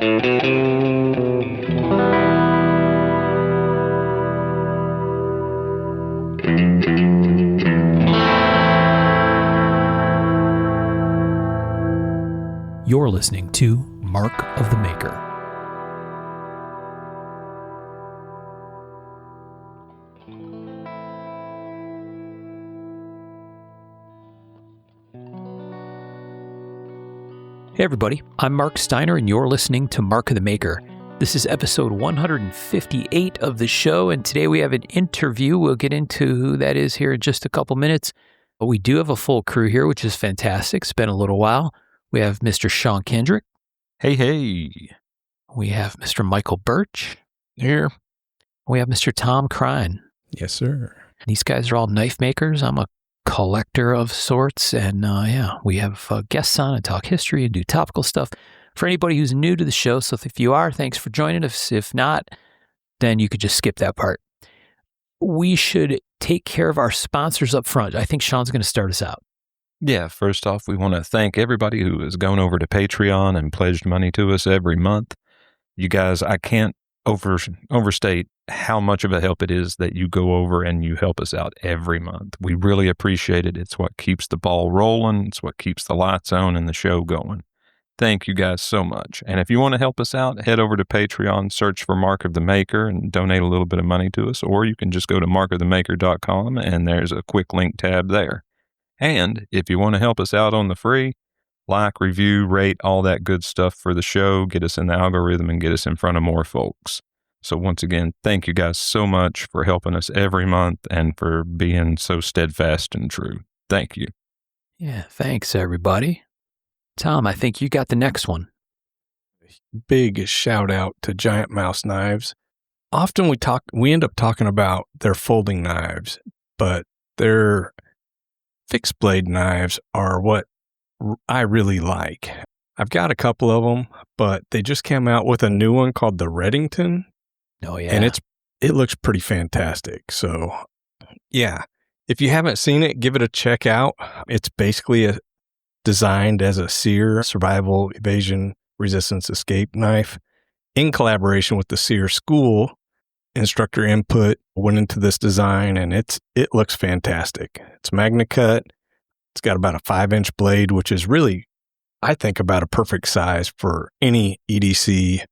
You're listening to Mark of the Maker. Hey everybody, I'm Mark Steiner and you're listening to Mark of the Maker. This is episode 158 of the show, and today we have an interview. We'll get into who that is here in just a couple minutes. But we do have a full crew here, which is fantastic. It's been a little while. We have Mr. Sean Kendrick. Hey, hey. We have Mr. Michael Birch. Here. We have Mr. Tom Crine. Yes, sir. These guys are all knife makers. I'm a collector of sorts, and we have guests on and talk history and do topical stuff for anybody who's new to the show. So if you are, thanks for joining us. If not, then you could just skip that part. We should take care of our sponsors up front. I think Sean's going to start us out. Yeah, first off, we want to thank everybody who has gone over to Patreon and pledged money to us every month. You guys, I can't overstate how much of a help it is that you go over and you help us out every month. We really appreciate it. It's what keeps the ball rolling. It's what keeps the lights on and the show going. Thank you guys so much. And if you want to help us out, head over to Patreon, search for Mark of the Maker, and donate a little bit of money to us. Or you can just go to markofthemaker.com, and there's a quick link tab there. And if you want to help us out on the free, like, review, rate, all that good stuff for the show, get us in the algorithm and get us in front of more folks. So once again, thank you guys so much for helping us every month and for being so steadfast and true. Thank you. Yeah, thanks everybody. Tom, I think you got the next one. Big shout out to Giant Mouse Knives. Often we end up talking about their folding knives, but their fixed blade knives are what I really like. I've got a couple of them, but they just came out with a new one called the Reddington. Oh yeah. And it looks pretty fantastic. So yeah, if you haven't seen it, give it a check out. It's basically designed as a SEER, survival, evasion, resistance, escape knife in collaboration with the SEER school. Instructor input went into this design, and it looks fantastic. It's Magna Cut. It's got about a 5-inch blade, which is really, I think, about a perfect size for any EDC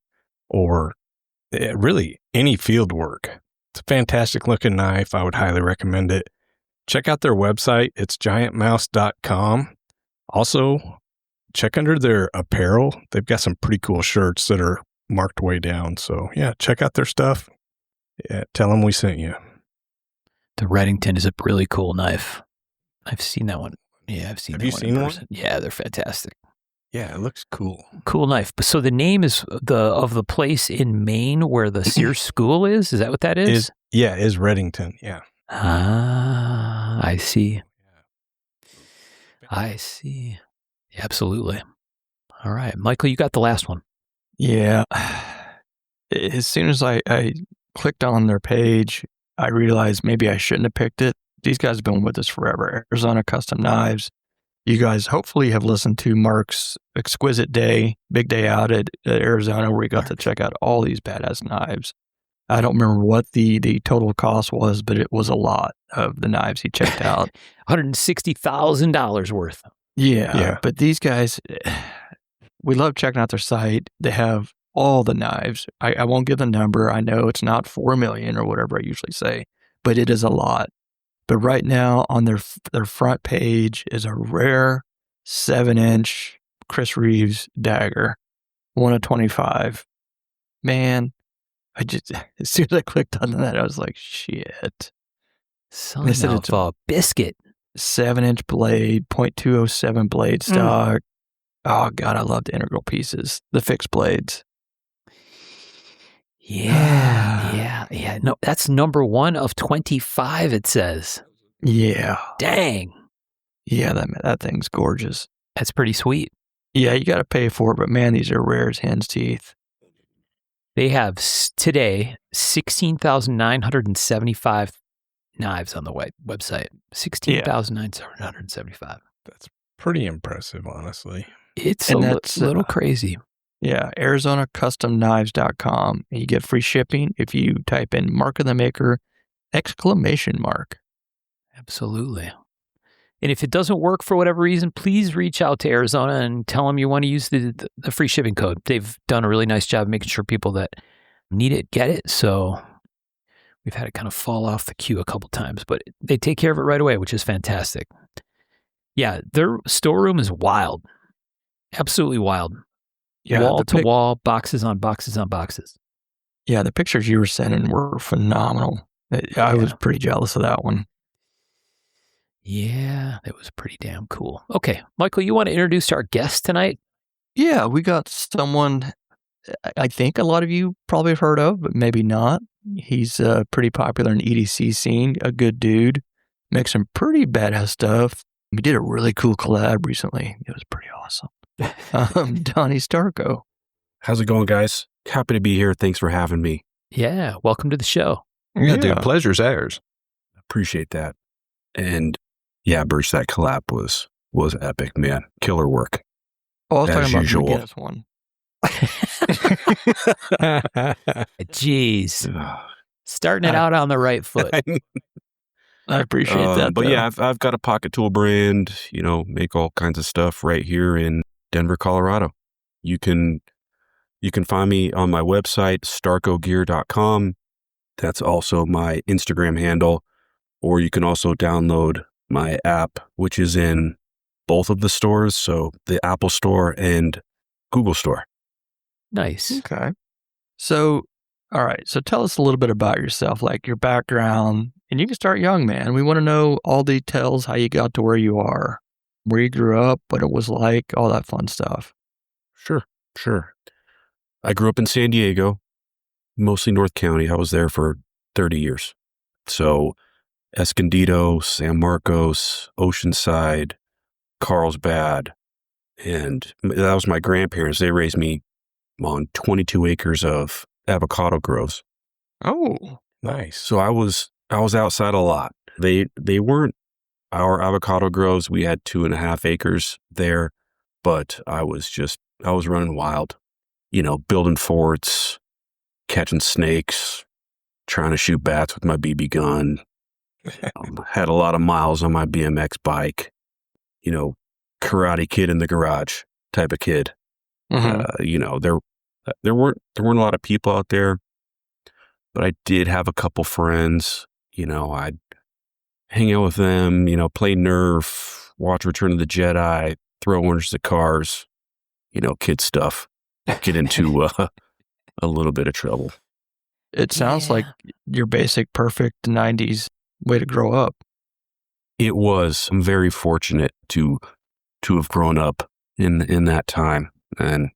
or really any field work. It's a fantastic looking knife. I would highly recommend it. Check out their website. It's giantmouse.com. Also, check under their apparel. They've got some pretty cool shirts that are marked way down. So yeah, check out their stuff. Yeah, tell them we sent you. The Reddington is a really cool knife. I've seen that one. Yeah, I've seen Have that you one seen in one? person. Yeah, they're fantastic. Yeah, it looks cool. Cool knife. So the name is of the place in Maine where the Sears School is? Is that what that is? Is Reddington. Yeah. Ah, I see. I see. Yeah, absolutely. All right. Michael, you got the last one. Yeah. As soon as I clicked on their page, I realized maybe I shouldn't have picked it. These guys have been with us forever. Arizona Custom Knives. You guys hopefully have listened to Mark's exquisite big day out at Arizona, where we got to check out all these badass knives. I don't remember what the total cost was, but it was a lot of the knives he checked out. $160,000 worth. Yeah. But these guys, we love checking out their site. They have all the knives. I won't give the number. I know it's not 4 million or whatever I usually say, but it is a lot. But right now on their front page is a rare 7-inch Chris Reeves dagger, 1 of 25. Man, as soon as I clicked on that, I was like, shit. Son of a biscuit. 7-inch blade, .207 blade stock. Oh, God, I love the integral pieces, the fixed blades. Yeah. No, that's number 1 of 25, it says. Yeah. Dang. Yeah, that thing's gorgeous. That's pretty sweet. Yeah, you got to pay for it, but man, these are rare as hen's teeth. They have today 16,975 knives on the website. 16,975. That's pretty impressive, honestly. It's And a that's, little crazy. Yeah, ArizonaCustomKnives.com. And you get free shipping if you type in Mark of the Maker ! Absolutely. And if it doesn't work for whatever reason, please reach out to Arizona and tell them you want to use the free shipping code. They've done a really nice job of making sure people that need it get it. So we've had it kind of fall off the queue a couple times, but they take care of it right away, which is fantastic. Yeah, their storeroom is wild. Absolutely wild. Yeah, wall to wall, boxes on boxes on boxes. Yeah, the pictures you were sending were phenomenal. I was pretty jealous of that one. Yeah, that was pretty damn cool. Okay, Michael, you want to introduce our guest tonight? Yeah, we got someone I think a lot of you probably have heard of, but maybe not. He's pretty popular in the EDC scene, a good dude, makes some pretty badass stuff. We did a really cool collab recently. It was pretty awesome. Donnie STARKO. How's it going, guys? Happy to be here. Thanks for having me. Yeah, welcome to the show. Yeah, dude, pleasure's ours. Appreciate that. And yeah, Birch, that collab was epic, man. Killer work. Oh, I was As talking about usual. the Guinness one. Jeez. Starting it out on the right foot. I appreciate that. But though. yeah, I've got a pocket tool brand, make all kinds of stuff right here in Denver, Colorado. You can find me on my website, starkogear.com. That's also my Instagram handle. Or you can also download my app, which is in both of the stores. So the Apple Store and Google Store. Nice. Okay. So, all right. So tell us a little bit about yourself, like your background. And you can start young, man. We want to know all details, how you got to where you are, where you grew up, what it was like, all that fun stuff. Sure. I grew up in San Diego, mostly North County. I was there for 30 years. So Escondido, San Marcos, Oceanside, Carlsbad, and that was my grandparents. They raised me on 22 acres of avocado groves. Oh, nice. So I was outside a lot. They weren't our avocado groves. We had 2.5 acres there, but I was running wild, building forts, catching snakes, trying to shoot bats with my BB gun. Had a lot of miles on my BMX bike, Karate Kid in the garage type of kid. Mm-hmm. There weren't a lot of people out there, but I did have a couple friends. I'd hang out with them, play Nerf, watch Return of the Jedi, throw oranges at cars, kid stuff. Get into a little bit of trouble. It sounds like your basic perfect 90s way to grow up. It was. I'm very fortunate to have grown up in that time and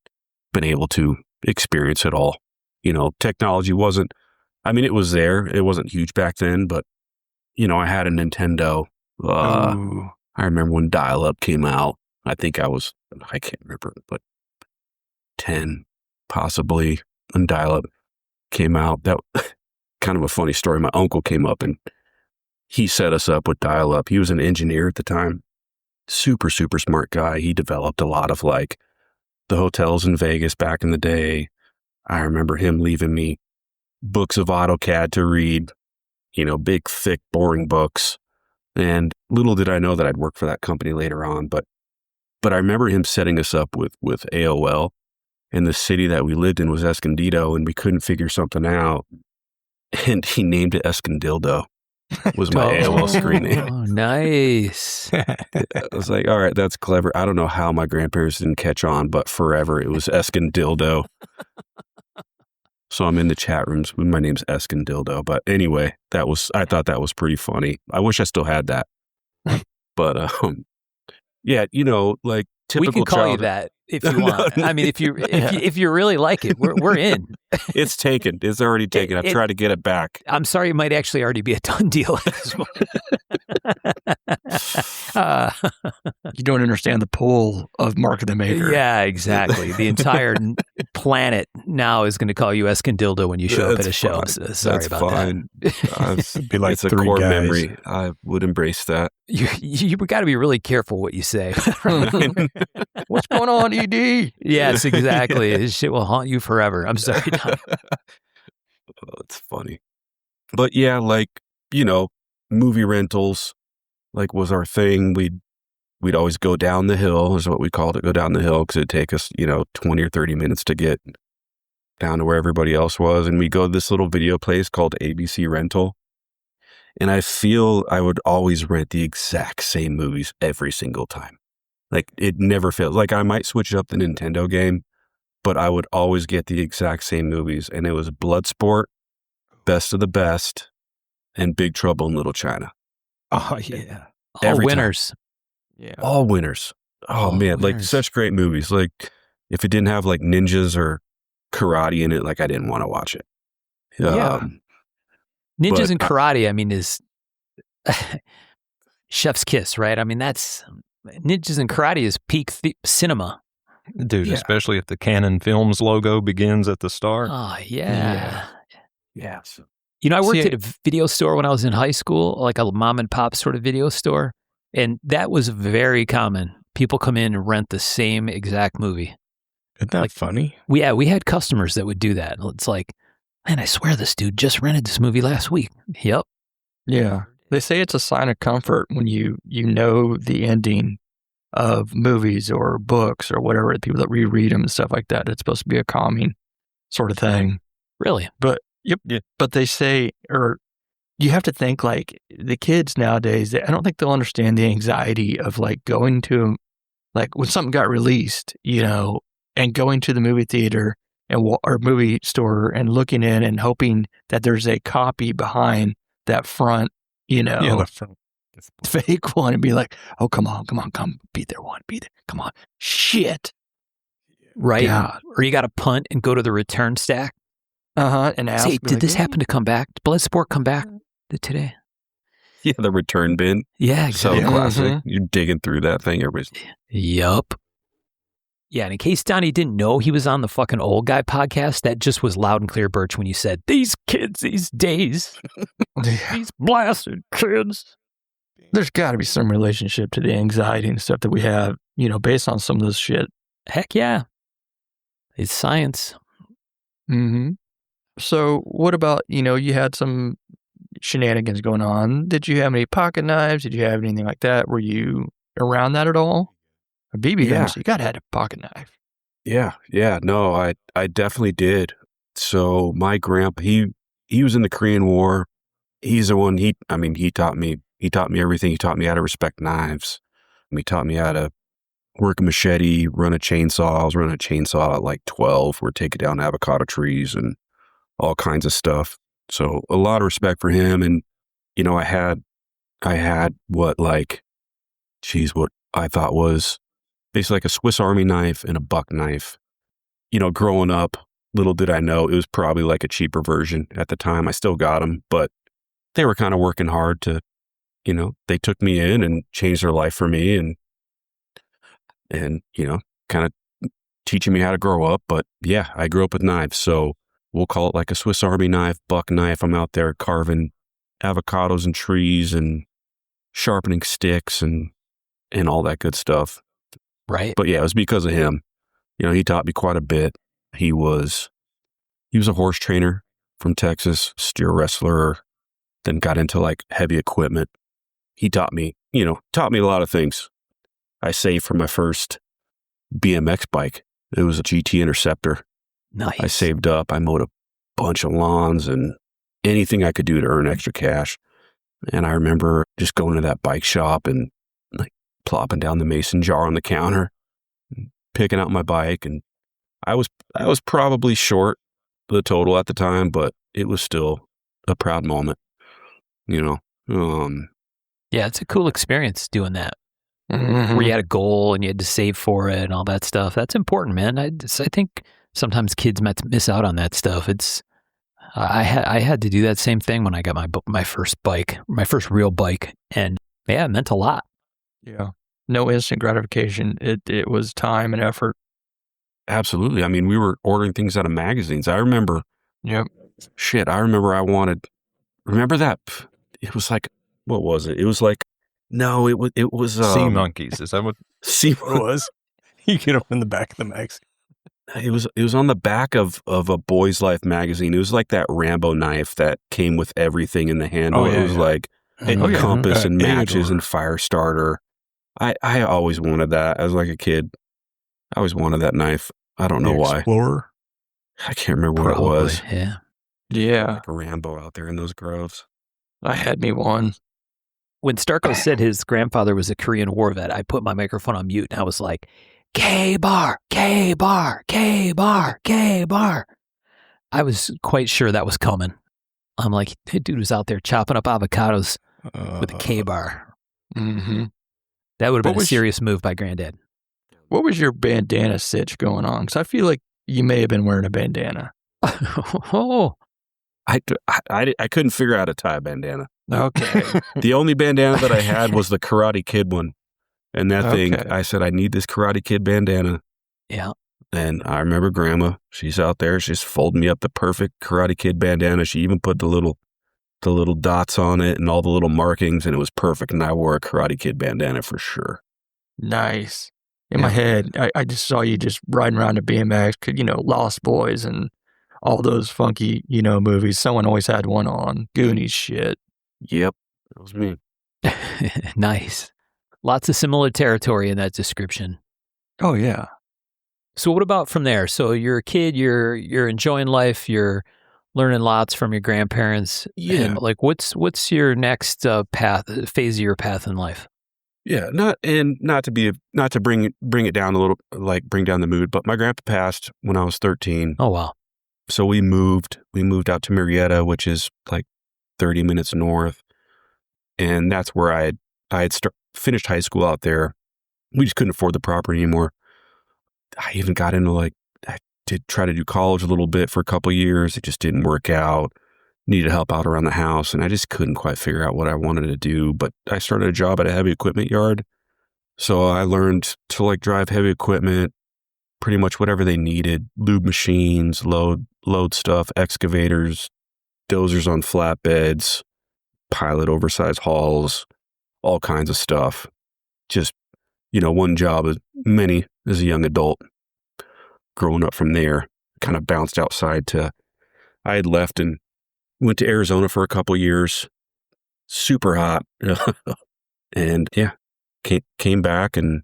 been able to experience it all. Technology wasn't, it was there. It wasn't huge back then, but, I had a Nintendo. I remember when dial-up came out. I think I can't remember, but 10 possibly when dial-up came out. That kind of a funny story. My uncle came up and he set us up with dial-up. He was an engineer at the time. Super, super smart guy. He developed a lot of the hotels in Vegas back in the day. I remember him leaving me books of AutoCAD to read, big, thick, boring books. And little did I know that I'd work for that company later on. But I remember him setting us up with AOL. And the city that we lived in was Escondido, and we couldn't figure something out. And he named it Escondildo. Was my AOL screen name. Oh, nice. I was like, all right, that's clever. I don't know how my grandparents didn't catch on, but forever it was Escondildo. So I'm in the chat rooms when my name's Escondildo. But anyway, I thought that was pretty funny. I wish I still had that. But yeah, typical. We can call you that if you want. No. If you really like it, we're in. It's taken. It's already taken. I've tried to get it back. I'm sorry, it might actually already be a done deal at this point. You don't understand the pull of Mark of the Maker. Yeah, exactly. The entire planet now is going to call you Escondildo when you show up at a show. fine. So sorry That's about fine. It'd be like It's a three core guys. memory. I would embrace that. You got to be really careful what you say. What's going on, ED? Yes, exactly. This shit will haunt you forever. I'm sorry, Don. Oh, it's funny. But yeah, like, movie rentals, like, was our thing. We'd always go down the hill, is what we called it, go down the hill, because it'd take us, 20 or 30 minutes to get down to where everybody else was. And we go to this little video place called ABC Rental. And I feel I would always rent the exact same movies every single time. Like, it never fails. Like, I might switch up the Nintendo game, but I would always get the exact same movies. And it was Bloodsport, Best of the Best, and Big Trouble in Little China. Oh, yeah. All Every time. winners. Yeah. All winners. Oh, All man, like winners. such great movies. Like, if it didn't have like ninjas or karate in it, like, I didn't want to watch it. Yeah. Ninjas But and karate, I mean, is chef's kiss, right? I mean, that's ninjas and karate is peak cinema. Dude, Yeah. especially if the Canon Films logo begins at the start. Oh, yeah. yeah. I worked See, at a video store when I was in high school, like a mom and pop sort of video store. And that was very common. People come in and rent the same exact movie. Isn't that Like- funny? We had customers that would do that. It's like, man, I swear this dude just rented this movie last week. Yep. Yeah. They say it's a sign of comfort when you know the ending of movies or books or whatever, people that reread them and stuff like that. It's supposed to be a calming sort of thing. Really? But Yeah. But they say, or you have to think like the kids nowadays, I don't think they'll understand the anxiety of like going to, like when something got released, and going to the movie theater or movie store and looking in and hoping that there's a copy behind that front, Yeah, the front. fake one, and be like, oh, come on, be there, come on, shit. Right. Yeah. Or you got to punt and go to the return stack. And ask, Say, be did like, this "Yeah." happen to come back? Did Bloodsport come back today? Yeah, the return bin. Yeah, So exactly. classic. Mhm. You're digging through that thing. Everybody's Yup. Yeah, and in case Donnie didn't know he was on the fucking old guy podcast, that just was loud and clear, Birch, when you said, these kids these days, these blasted kids. There's got to be some relationship to the anxiety and stuff that we have, based on some of this shit. Heck yeah. It's science. Mm-hmm. So what about, you had some shenanigans going on. Did you have any pocket knives? Did you have anything like that? Were you around that at all? A BB gun, Yeah. so you got to have a pocket knife. Yeah. No, I definitely did. So my grandpa, he was in the Korean War. He's the one, he taught me everything. He taught me how to respect knives. He taught me how to work a machete, run a chainsaw. I was running a chainsaw at like 12. We're taking down avocado trees and all kinds of stuff. So a lot of respect for him. And, I had what I thought was basically like a Swiss Army knife and a buck knife. Growing up, little did I know it was probably like a cheaper version at the time. I still got them, but they were kind of working hard to, they took me in and changed their life for me and kind of teaching me how to grow up. But yeah, I grew up with knives. So we'll call it like a Swiss Army knife, buck knife. I'm out there carving avocados and trees and sharpening sticks and all that good stuff. Right. But yeah, it was because of him. He taught me quite a bit. He was a horse trainer from Texas, steer wrestler, then got into like heavy equipment. He taught me a lot of things. I saved for my first BMX bike. It was a GT Interceptor. Nice. I saved up. I mowed a bunch of lawns and anything I could do to earn extra cash. And I remember just going to that bike shop and like plopping down the mason jar on the counter, and picking out my bike. And I was probably short the total at the time, but it was still a proud moment, Yeah, it's a cool experience doing that. Mm-hmm. Where you had a goal and you had to save for it and all that stuff. That's important, man. I think sometimes kids might miss out on that stuff. I had to do that same thing when I got my first bike, my first real bike, and yeah, it meant a lot. Yeah. No instant gratification. It was time and effort. Absolutely. I mean, we were ordering things out of magazines. I remember. Yep. Shit, I remember remember that? It was like, what was it? It was like, no, it was Sea monkeys. Is that what? Sea It was. You get them in the back of the magazine. It was on the back of a Boy's Life magazine. It was like that Rambo knife that came with everything in the handle. Oh, yeah, it was like a Oh, yeah. compass and matches Agador. and fire starter. I always wanted that as like a kid. I always wanted that knife. I don't know why. Explorer. I can't remember what it was. Yeah. Yeah. Like a Rambo out there in those groves. I had me one. When Starko said his grandfather was a Korean war vet, I put my microphone on mute and I was like, K-bar, K-bar, K-bar, K-bar. I was quite sure that was coming. I'm like, that dude was out there chopping up avocados with a K-bar. Mm-hmm. That would have been What a was- serious move by Granddad. What was your bandana sitch going on? Because I feel like you may have been wearing a bandana. Oh, I couldn't figure out how to tie a bandana. Okay. The only bandana that I had was the Karate Kid one. And that thing, Okay. I said, I need this Karate Kid bandana. yeah. And I remember Grandma, she's out there, she's folding me up the perfect Karate Kid bandana. She even put the little dots on it and all the little markings, and it was perfect. And I wore a Karate Kid bandana for sure. Nice. In my head, I just saw you just riding around a BMX, Lost Boys and all those funky, movies. Someone always had one on. Goonies shit. Yep, that was me. Nice. Lots of similar territory in that description. Oh, yeah. So what about from there? So you're a kid, you're enjoying life, you're learning lots from your grandparents. Yeah. And like, what's your next phase of your path in life? Yeah, not to bring it down a little, like bring down the mood, but my grandpa passed when I was 13. Oh, wow. So we moved out to Murrieta, which is like 30 minutes north. And that's where I had finished high school out there. We just couldn't afford the property anymore. I even got into I did try to do college a little bit for a couple of years. It just didn't work out. Needed help out around the house, and I just couldn't quite figure out what I wanted to do. But I started a job at a heavy equipment yard. So I learned to drive heavy equipment, pretty much whatever they needed, lube machines, load stuff, excavators, dozers on flatbeds, pilot oversized hauls, all kinds of stuff. Just, one job as many as a young adult. Growing up from there, kind of bounced outside I had left and went to Arizona for a couple years. Super hot. And yeah, came back, and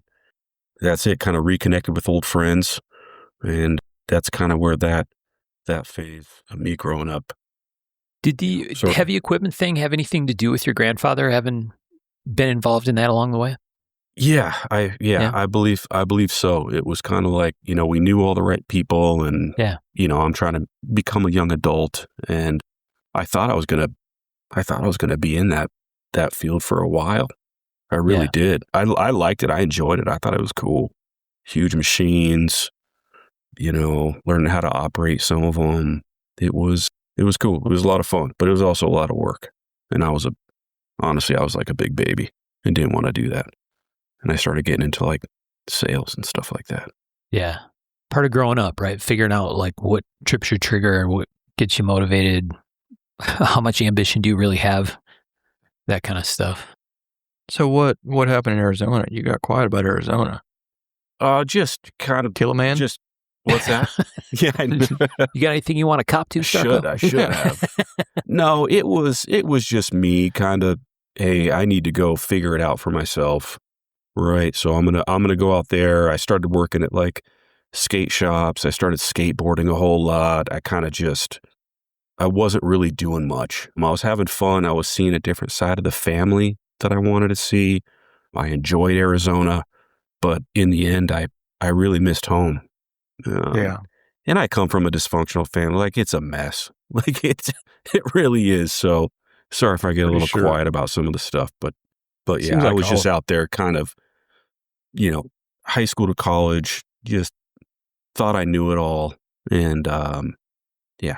that's it. Kind of reconnected with old friends. And that's kind of where that phase of me growing up. Did the Sort of. heavy equipment thing have anything to do with your grandfather having been involved in that along the way? Yeah, Yeah. I believe so. It was kind of like, we knew all the right people, and I'm trying to become a young adult, and I thought I was gonna be in that field for a while. I really did. I liked it. I enjoyed it. I thought it was cool. Huge machines, learning how to operate some of them. It was cool. It was a lot of fun, but it was also a lot of work. And honestly, I was like a big baby and didn't want to do that. And I started getting into sales and stuff like that. Yeah. Part of growing up, right? Figuring out what trips your trigger, what gets you motivated, how much ambition do you really have, that kind of stuff. So what happened in Arizona? You got quiet about Arizona. Just kind of Kill a man? Just what's that? Yeah, I know. You got anything you want to cop to, Starko? I should have. No, it was just me kind of, hey, I need to go figure it out for myself. Right. So I'm gonna go out there. I started working at skate shops. I started skateboarding a whole lot. I wasn't really doing much. I was having fun. I was seeing a different side of the family that I wanted to see. I enjoyed Arizona, but in the end, I really missed home. Yeah. And I come from a dysfunctional family. It's a mess. It really is. So sorry if I get a little quiet about some of the stuff, but yeah, I was just out there kind of, high school to college, just thought I knew it all. And, I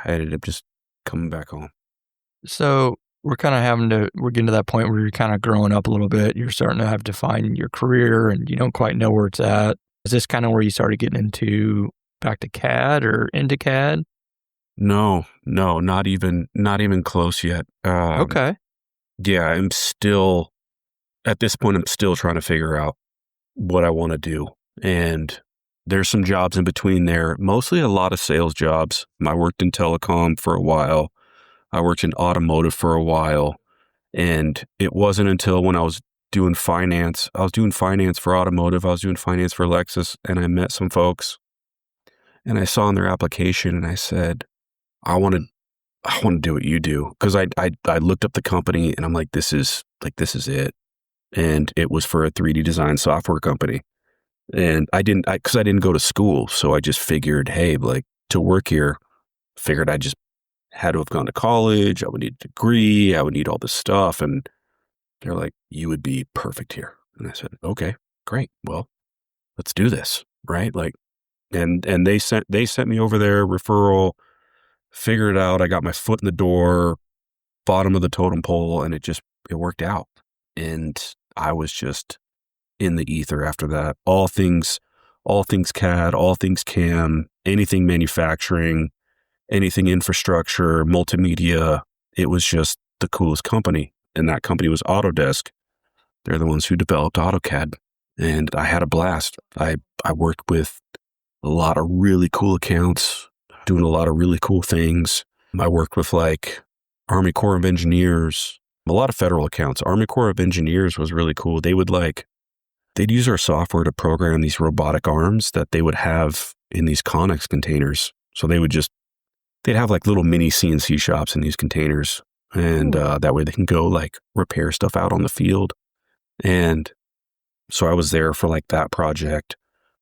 ended up just coming back home. So we're getting to that point where you're kind of growing up a little bit. You're starting to have to find your career and you don't quite know where it's at. Is this kind of where you started getting into back to CAD or into CAD? No, not even close yet. Okay. Yeah, I'm still, at this point, I'm still trying to figure out what I want to do. And there's some jobs in between there, mostly a lot of sales jobs. I worked in telecom for a while. I worked in automotive for a while. And it wasn't until when I was doing finance for automotive, I was doing finance for Lexus, and I met some folks and I saw in their application and I said, I want to do what you do. Cause I looked up the company and I'm like, this is it. And it was for a 3D design software company. And I didn't go to school. So I just figured, hey, like to work here, figured I just had to have gone to college. I would need a degree. I would need all this stuff. And they're like, you would be perfect here. And I said, okay, great. Well, let's do this. Right. Like, and they sent me over there, referral, figured it out. I got my foot in the door, bottom of the totem pole, and it worked out. And I was just in the ether after that. All things CAD, all things CAM, anything manufacturing, anything infrastructure, multimedia. It was just the coolest company. And that company was Autodesk. They're the ones who developed AutoCAD. And I had a blast. I worked with a lot of really cool accounts, doing a lot of really cool things. I worked with like Army Corps of Engineers, a lot of federal accounts. Army Corps of Engineers was really cool. They'd use our software to program these robotic arms that they would have in these Connex containers. So they'd have like little mini CNC shops in these containers. And that way they can go like repair stuff out on the field. And so I was there for like that project.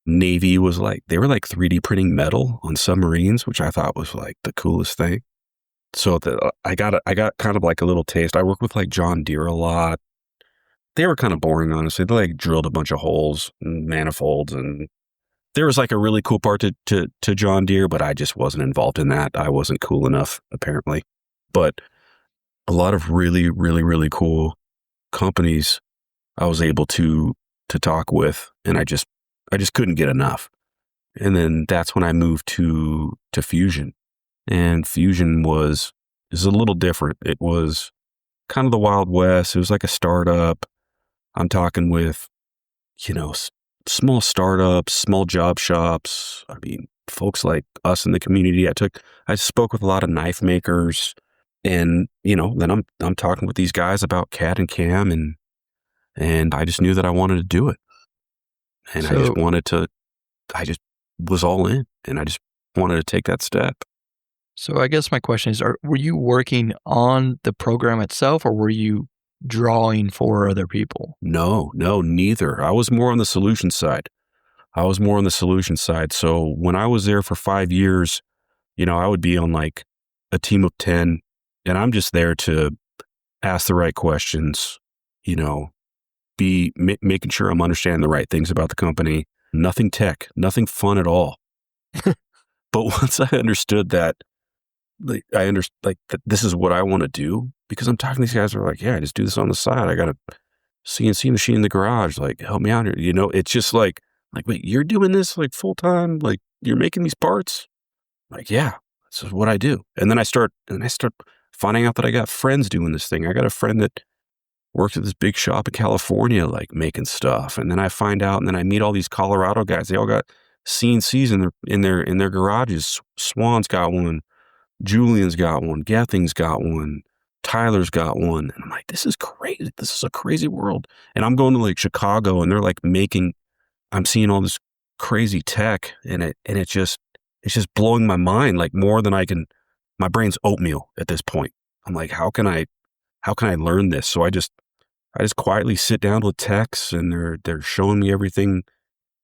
Navy was like, they were like 3D printing metal on submarines, which I thought was like the coolest thing. So I got kind of like a little taste. I worked with like John Deere a lot. They were kind of boring, honestly. They like drilled a bunch of holes and manifolds, and there was like a really cool part to John Deere, but I just wasn't involved in that. I wasn't cool enough, apparently. But a lot of really, really, really cool companies I was able to talk with, and I just couldn't get enough. And then that's when I moved to Fusion. And Fusion is a little different. It was kind of the Wild West. It was like a startup. I'm talking with, small startups, small job shops. I mean, folks like us in the community. I spoke with a lot of knife makers, and, then I'm talking with these guys about CAD and CAM, and I just knew that I wanted to do it. And I just was all in, and I just wanted to take that step. So I guess my question is, were you working on the program itself, or were you drawing for other people? No, neither. I was more on the solution side. So when I was there for 5 years, I would be on like a team of 10, and I'm just there to ask the right questions, be making sure I'm understanding the right things about the company. Nothing tech, nothing fun at all. But once I understood that, that this is what I want to do, because I'm talking to these guys who are like, yeah, I just do this on the side. I got a CNC machine in the garage. Like, help me out here. It's just like, wait, you're doing this like full time? Like, you're making these parts? Like, yeah, this is what I do. And then I start finding out that I got friends doing this thing. I got a friend that works at this big shop in California, like making stuff. And then I find out, and then I meet all these Colorado guys. They all got CNCs in their garages. Swan's got one. Julian's got one. Gething's got one. Tyler's got one. And I'm like, this is crazy. This is a crazy world. And I'm going to like Chicago, and they're like I'm seeing all this crazy tech, and it's just blowing my mind, like more than my brain's oatmeal at this point. I'm like, how can I learn this? So I just quietly sit down with techs, and they're showing me everything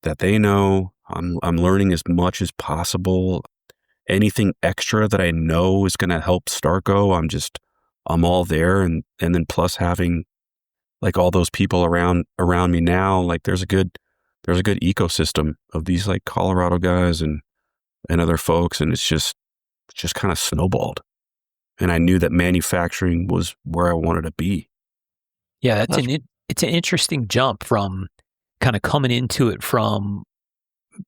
that they know. I'm learning as much as possible. Anything extra that I know is going to help STARKO, I'm all there. And then plus having like all those people around me now, like there's a good ecosystem of these like Colorado guys and other folks. And it's just kind of snowballed. And I knew that manufacturing was where I wanted to be. Yeah, it's an interesting jump from kind of coming into it from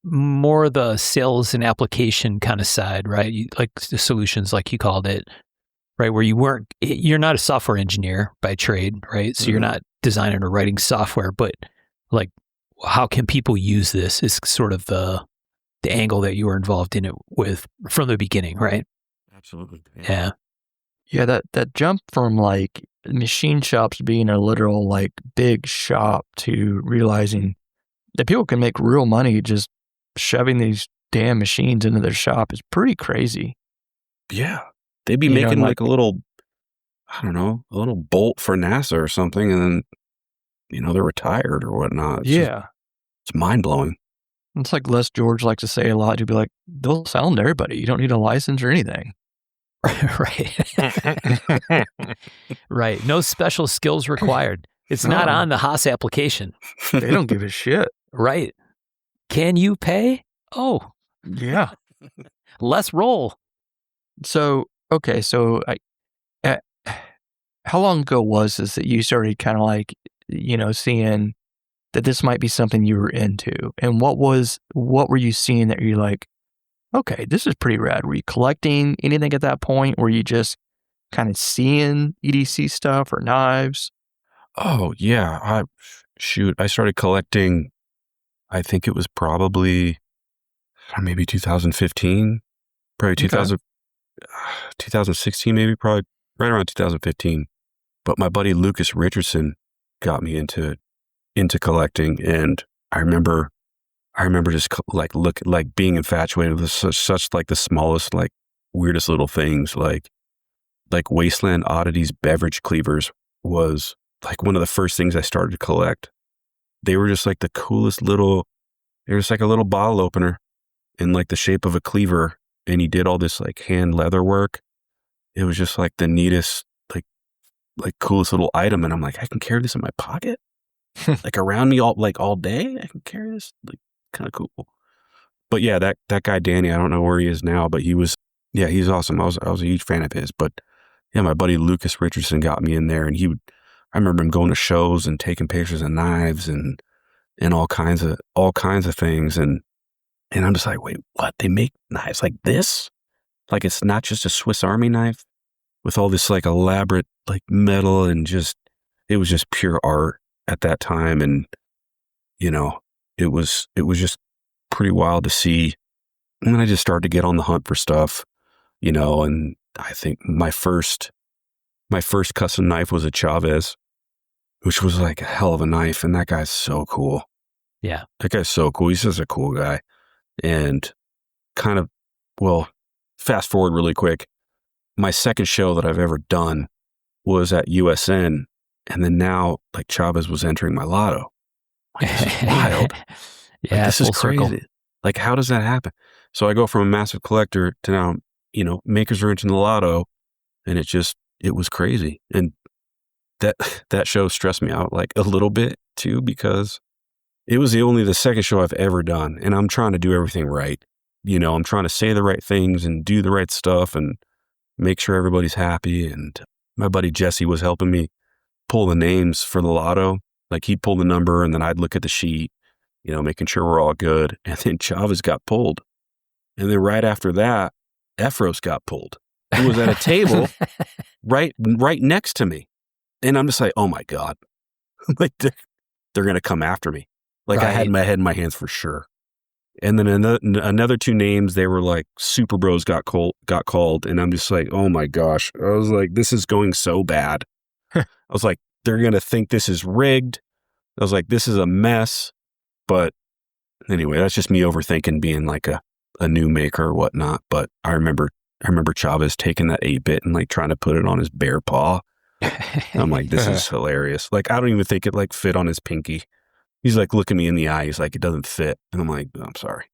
more the sales and application kind of side, right? Like the solutions, like you called it, right? Where you're not a software engineer by trade, right? So you're not designing or writing software, but like, how can people use this is sort of the angle that you were involved in it with from the beginning, right? Absolutely. Yeah. Yeah, that jump from like machine shops being a literal like big shop to realizing that people can make real money just shoving these damn machines into their shop is pretty crazy. Yeah. They'd be You know, making like- like a little, I don't know, a little bolt for NASA or something, and then, they're retired or whatnot. It's mind blowing. It's like Les George likes to say a lot. He'd be like, they'll sell them to everybody. You don't need a license or anything. Right. Right. No special skills required. It's not on the Haas application. They don't give a shit. Right. Can you pay? Oh, Yeah. let's roll. So, okay. So how long ago was this that you started kind of like, seeing that this might be something you were into? And what were you seeing that you're like, okay, this is pretty rad? Were you collecting anything at that point? Were you just kind of seeing EDC stuff or knives? Oh, yeah. I started collecting, I think it was probably maybe 2015, probably 2016, maybe probably right around 2015. But my buddy Lucas Richardson got me into collecting, and I remember just like being infatuated with such like the smallest, like weirdest little things, like Wasteland Oddities beverage cleavers was like one of the first things I started to collect. They were just like the coolest little, they were just like a little bottle opener in like the shape of a cleaver, and he did all this like hand leather work. It was just like the neatest, like coolest little item, and I'm like, I can carry this in my pocket, like around me all day. I can carry this, like, kind of cool. But yeah, that guy Danny, I don't know where he is now, but he's awesome. I was a huge fan of his. But yeah, my buddy Lucas Richardson got me in there, and I remember him going to shows and taking pictures of knives and all kinds of things, and I'm just like, wait, what? They make knives like this? Like, it's not just a Swiss Army knife with all this like elaborate like metal, and it was just pure art at that time. And it was just pretty wild to see. And then I just started to get on the hunt for stuff, and I think my first custom knife was a Chavez, which was like a hell of a knife. And that guy's so cool. Yeah. That guy's so cool. He's just a cool guy. And fast forward really quick. My second show that I've ever done was at USN. And then now, like, Chavez was entering my lotto. Like, this is wild. Yeah, this is full circle. crazy. Like, how does that happen? So I go from a massive collector to now, makers are entering the lotto, and it was crazy. And that show stressed me out like a little bit too, because it was the second show I've ever done, and I'm trying to do everything right. I'm trying to say the right things and do the right stuff and make sure everybody's happy. And my buddy Jesse was helping me pull the names for the lotto. Like, he'd pull the number, and then I'd look at the sheet, making sure we're all good. And then Chavez got pulled. And then right after that, Efros got pulled. He was at a table right next to me. And I'm just like, oh my God, like they're going to come after me. Like, right. I had my head in my hands for sure. And then another two names, they were like Super Bros got called. And I'm just like, oh my gosh. I was like, this is going so bad. I was like, they're going to think this is rigged. I was like, this is a mess. But anyway, that's just me overthinking being like a new maker or whatnot. But I remember Chavez taking that 8-bit and like trying to put it on his bare paw. I'm like, this is hilarious. Like, I don't even think it like fit on his pinky. He's like looking me in the eye. He's like, it doesn't fit. And I'm like, I'm sorry.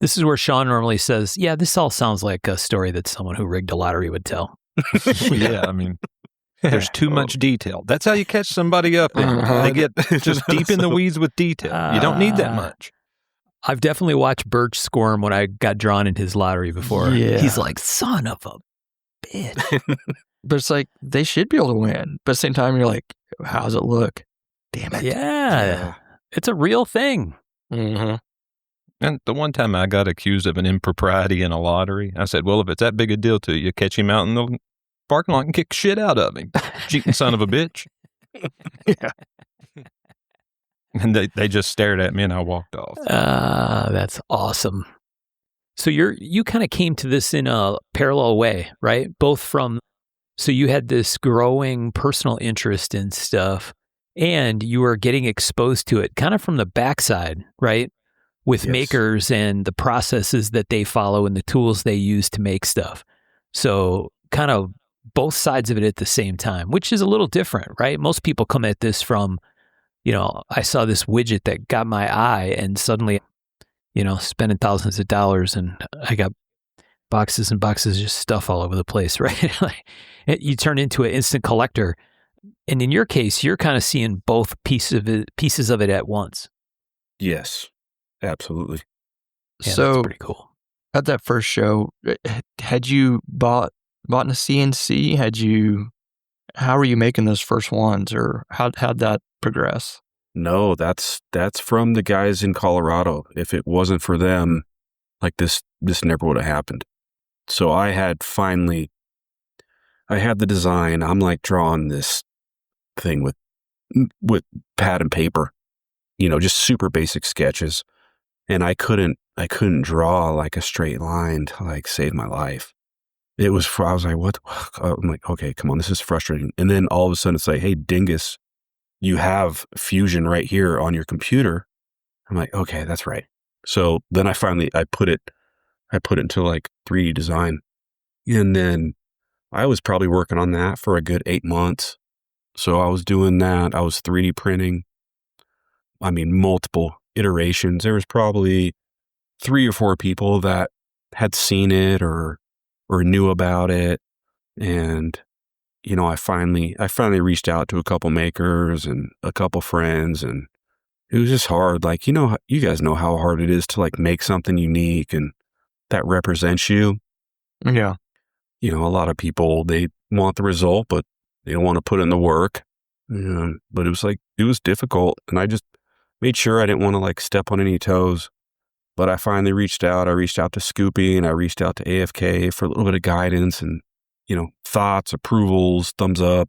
This is where Sean normally says, yeah, this all sounds like a story that someone who rigged a lottery would tell. Yeah, I mean, there's too much detail. That's how you catch somebody up. They get just deep in the weeds with detail. You don't need that much. I've definitely watched Birch squirm when I got drawn in his lottery before. Yeah. He's like, son of a bitch. But it's like, they should be able to win. But at the same time, you're like, how does it look? Damn it. Yeah. It's a real thing. Mm-hmm. And the one time I got accused of an impropriety in a lottery, I said, well, if it's that big a deal to you, catch him out in the parking lot and kick shit out of him. Cheating son of a bitch. Yeah. And they just stared at me and I walked off. That's awesome. So you kind of came to this in a parallel way, right? So you had this growing personal interest in stuff and you were getting exposed to it kind of from the backside, right? With Yes. makers and the processes that they follow and the tools they use to make stuff. So kind of both sides of it at the same time, which is a little different, right? Most people come at this from, I saw this widget that got my eye and suddenly, spending thousands of dollars and I got boxes and boxes of just stuff all over the place, right? Like, you turn into an instant collector. And in your case, you're kind of seeing both pieces of it at once. Yes, absolutely. Yeah, So that's pretty cool. at that first show, had you bought in a CNC? How were you making those first ones, or how'd that progress? No, that's from the guys in Colorado. If it wasn't for them, like this never would have happened. So I had the design. I'm like drawing this thing with pad and paper, just super basic sketches. And I couldn't draw like a straight line to like save my life. I was like, what? I'm like, okay, come on, this is frustrating. And then all of a sudden it's like, hey, dingus, you have Fusion right here on your computer. I'm like, okay, that's right. So then I put it into like 3D design. And then I was probably working on that for a good 8 months. So I was doing that. I was 3D printing. I mean, multiple iterations. There was probably 3 or 4 people that had seen it or knew about it. And, I finally reached out to a couple makers and a couple friends, and it was just hard. Like, you guys know how hard it is to like make something unique and that represents you. Yeah. A lot of people, they want the result, but they don't want to put in the work. But it was difficult. And I just made sure I didn't want to like step on any toes. But I finally reached out. I reached out to Scoopy and I reached out to AFK for a little bit of guidance and, thoughts, approvals, thumbs up,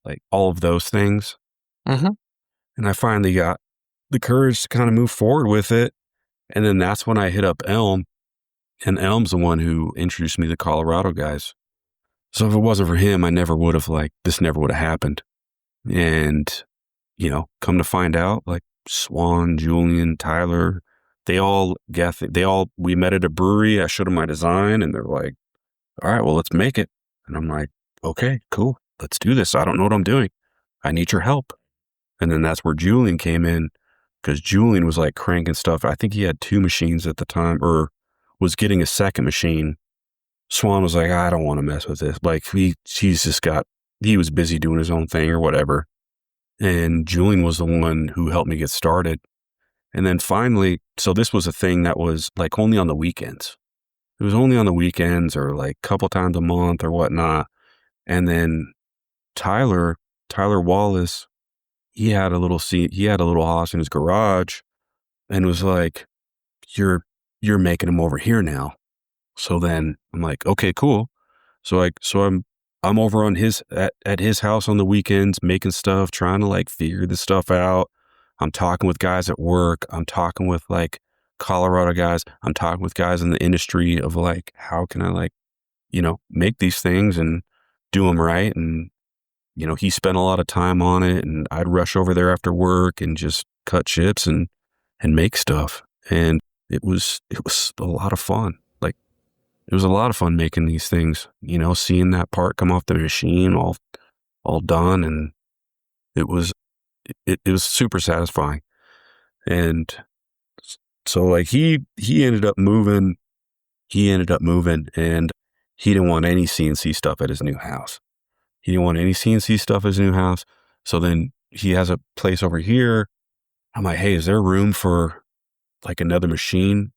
like all of those things. Mm-hmm. And I finally got the courage to kind of move forward with it. And then that's when I hit up Elm. And Elm's the one who introduced me to the Colorado guys. So if it wasn't for him, this never would have happened. And, come to find out, like Swan, Julian, Tyler, we met at a brewery. I showed them my design and they're like, all right, well, let's make it. And I'm like, okay, cool. Let's do this. I don't know what I'm doing. I need your help. And then that's where Julian came in, because Julian was like cranking stuff. I think he had 2 machines at the time, or was getting a second machine. Swan was like, I don't want to mess with this. Like he was busy doing his own thing or whatever. And Julian was the one who helped me get started. And then finally, so this was a thing that was like only on the weekends. It was only on the weekends or like a couple times a month or whatnot. And then Tyler Wallace, he had a little house in his garage and was like, you're making them over here now. So then I'm like, okay, cool. So I'm over on at his house on the weekends, making stuff, trying to like figure this stuff out. I'm talking with guys at work. I'm talking with like Colorado guys. I'm talking with guys in the industry of like, how can I like, make these things and do them right. And, he spent a lot of time on it, and I'd rush over there after work and just cut chips and make stuff. And it was a lot of fun. Like, it was a lot of fun making these things, seeing that part come off the machine all done. And it was super satisfying. And so like he ended up moving and he didn't want any CNC stuff at his new house. So then he has a place over here. I'm like, hey, is there room for like another machine?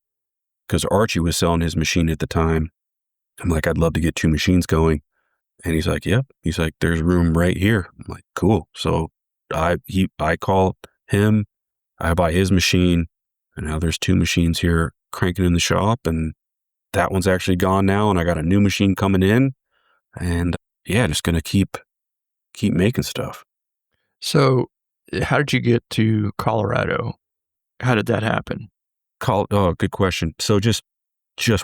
Because Archie was selling his machine at the time. I'm like, I'd love to get 2 machines going. And he's like, yep. He's like, there's room right here. I'm like, cool. So I call him, I buy his machine, And now there's 2 machines here cranking in the shop, and that one's actually gone now, and I got a new machine coming in, and yeah, just going to keep making stuff. So, how did you get to Colorado? How did that happen? Oh, good question. So just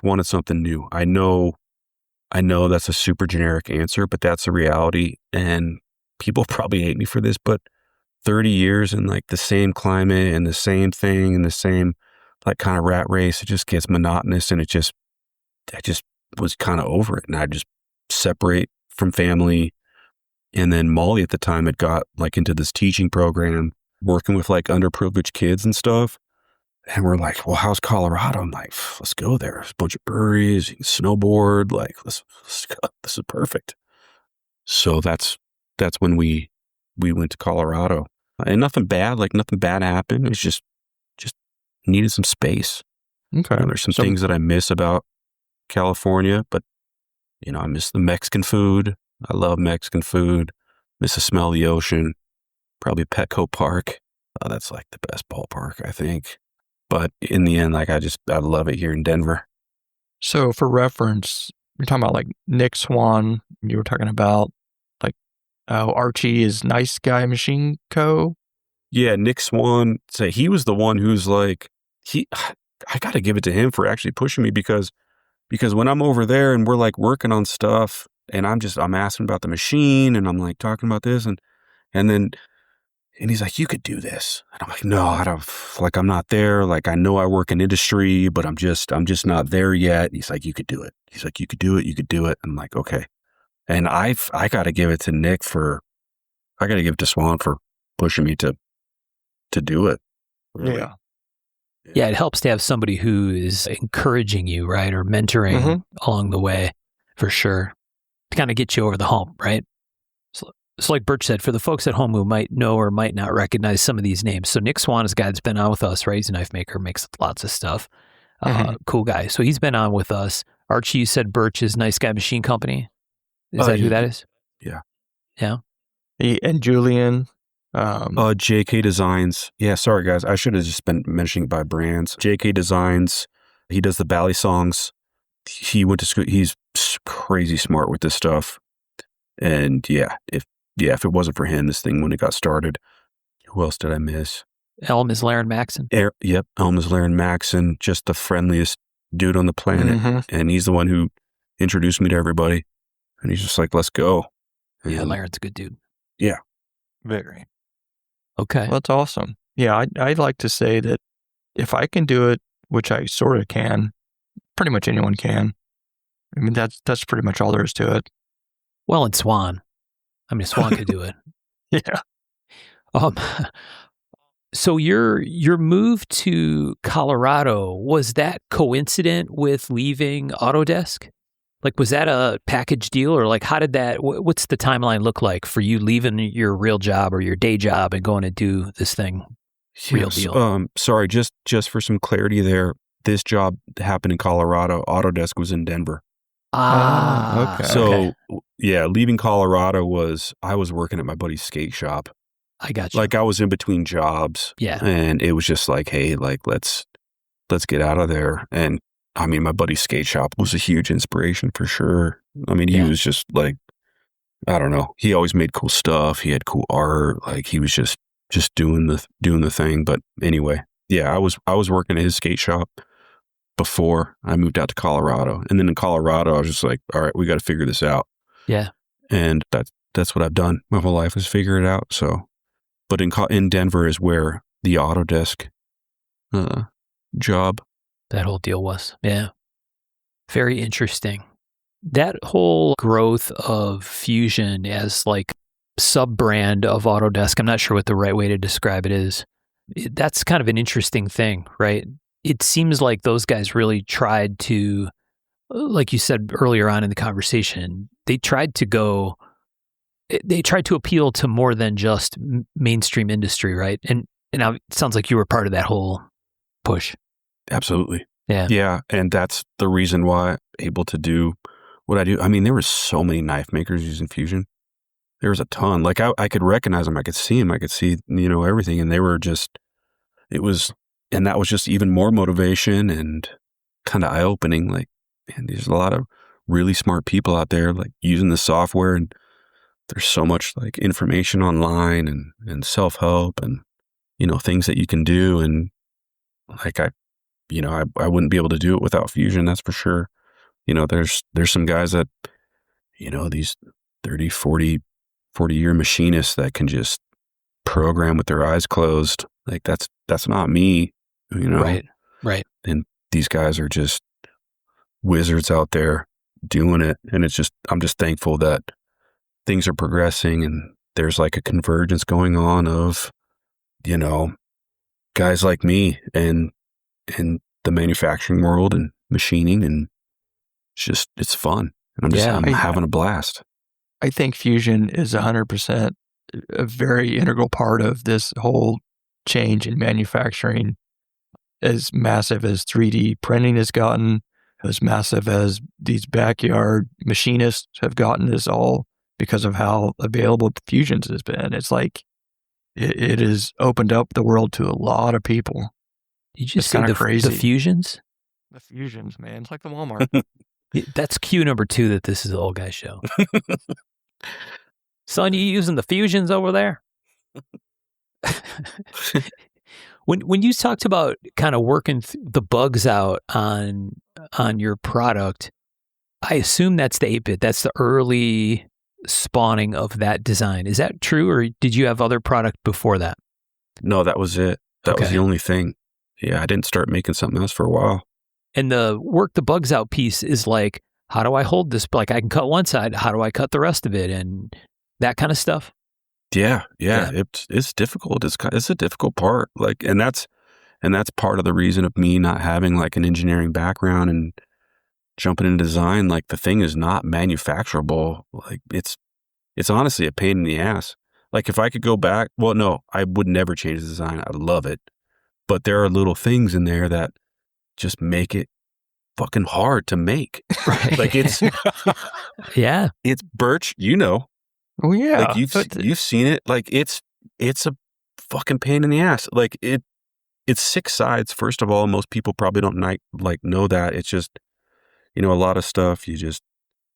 wanted something new. I know that's a super generic answer, but that's the reality. And people probably hate me for this, but 30 years in like the same climate and the same thing and the same like kind of rat race, it just gets monotonous, and I just was kind of over it. And I just separate from family. And then Molly at the time had got like into this teaching program, working with like underprivileged kids and stuff. And we're like, well, how's Colorado? I'm like, let's go there. There's a bunch of breweries, you can snowboard. Like, let's go. This is perfect. So that's when we went to Colorado, and nothing bad happened. It's just needed some space. Okay. There's some things that I miss about California, but I miss the Mexican food. I love Mexican food. Miss the smell of the ocean. Probably Petco Park. That's like the best ballpark, I think. But in the end, like I love it here in Denver. So for reference, you're talking about like Nick Swan. You were talking about like Archie is Nice Guy Machine Co. Yeah, Nick Swan. So he was the one who's like, I got to give it to him for actually pushing me because when I'm over there and we're like working on stuff and I'm asking about the machine and I'm like talking about this and he's like, you could do this. And I'm like, no, I don't, like, I'm not there. Like, I know I work in industry, but I'm just not there yet. He's like, you could do it. He's like, you could do it. You could do it. I'm like, okay. And I got to give it to Nick I got to give it to Swan for pushing me to do it. Really. Yeah. Yeah, it helps to have somebody who is encouraging you, right? Or mentoring along the way, for sure. To kind of get you over the hump, right? So like Birch said, for the folks at home who might know or might not recognize some of these names. So Nick Swan is a guy that's been on with us, right? He's a knife maker, makes lots of stuff. Cool guy. So he's been on with us. Archie, you said Birch is Nice Guy Machine Company. Is that who that is? Yeah. Yeah. And Julian. JK Designs. Yeah, sorry guys. I should have just been mentioning by brands. JK Designs. He does the Bally songs. He went to school. He's crazy smart with this stuff. And if it wasn't for him, this thing wouldn't have got started. Who else did I miss? Elm is Laren Maxon. Yep. Elm is Laren Maxon. Just the friendliest dude on the planet. And he's the one who introduced me to everybody. And he's just like, let's go. And Yeah, Laren's a good dude. Yeah. Very. Okay. Well, that's awesome. Yeah, I'd like to say that if I can do it, which I sort of can, pretty much anyone can. I mean, that's pretty much all there is to it. Well, and Swan. I mean, Swan could do it. Yeah. So your move to Colorado, was that coincident with leaving Autodesk? Like, was that a package deal, or like, how did that, what's the timeline look like for you leaving your real job or your day job and going to do this thing? Real deal. Sorry, just for some clarity there, this job happened in Colorado. Autodesk was in Denver. Okay. So yeah, leaving Colorado I was working at my buddy's skate shop. I got you. Like I was in between jobs. Yeah. And it was just like, hey, like let's get out of there. And I mean, my buddy's skate shop was a huge inspiration for sure. I mean, he was just like, I don't know. He always made cool stuff. He had cool art. Like he was just doing the thing. But anyway, yeah, I was working at his skate shop before I moved out to Colorado. And then in Colorado, I was just like, all right, we got to figure this out. Yeah. And that's what I've done. My whole life is figure it out. So, but in Denver is where the Autodesk job. That whole deal was. Yeah. Very interesting. That whole growth of Fusion as like sub-brand of Autodesk, I'm not sure what the right way to describe it is. That's kind of an interesting thing, right? It seems like those guys really tried to, like you said earlier on in the conversation, they tried to appeal to more than just mainstream industry, right? And it sounds like you were part of that whole push. Absolutely. Yeah. Yeah. And that's the reason why I'm able to do what I do. I mean, there were so many knife makers using Fusion. There was a ton. Like I could recognize them. I could see them. I could see, everything. And they were just, it was that was just even more motivation and kind of eye-opening. Like, man, there's a lot of really smart people out there like using the software, and there's so much like information online and self-help and, things that you can do. And like, I wouldn't be able to do it without Fusion. That's for sure. There's some guys that, these 30, 40 year machinists that can just program with their eyes closed. Like that's not me, Right. And these guys are just wizards out there doing it. And I'm just thankful that things are progressing and there's like a convergence going on of, guys like me and the manufacturing world and machining, and it's fun. And I'm having a blast. I think Fusion is 100% a very integral part of this whole change in manufacturing. As massive as 3D printing has gotten, as massive as these backyard machinists have gotten, is all because of how available Fusions has been. It's like it has opened up the world to a lot of people. You just see the Fusions? The Fusions, man. It's like the Walmart. That's cue number 2 that this is the old guy show. Son, you using the Fusions over there? When you talked about kind of working the bugs out on your product, I assume that's the 8-bit. That's the early spawning of that design. Is that true, or did you have other product before that? No, that was it. That was the only thing. Yeah, I didn't start making something else for a while. And the work the bugs out piece is like, how do I hold this? Like, I can cut one side. How do I cut the rest of it? And that kind of stuff. Yeah. It's difficult. It's a difficult part. Like, and that's part of the reason of me not having like an engineering background and jumping into design. Like, the thing is not manufacturable. Like, it's honestly a pain in the ass. Like, if I could go back, well, no, I would never change the design. I love it. But there are little things in there that just make it fucking hard to make. Right. Like, it's yeah. It's Birch, Oh yeah. Like, you've seen it. Like, it's a fucking pain in the ass. Like, it's 6 sides. First of all, most people probably don't know that. It's just, a lot of stuff, you just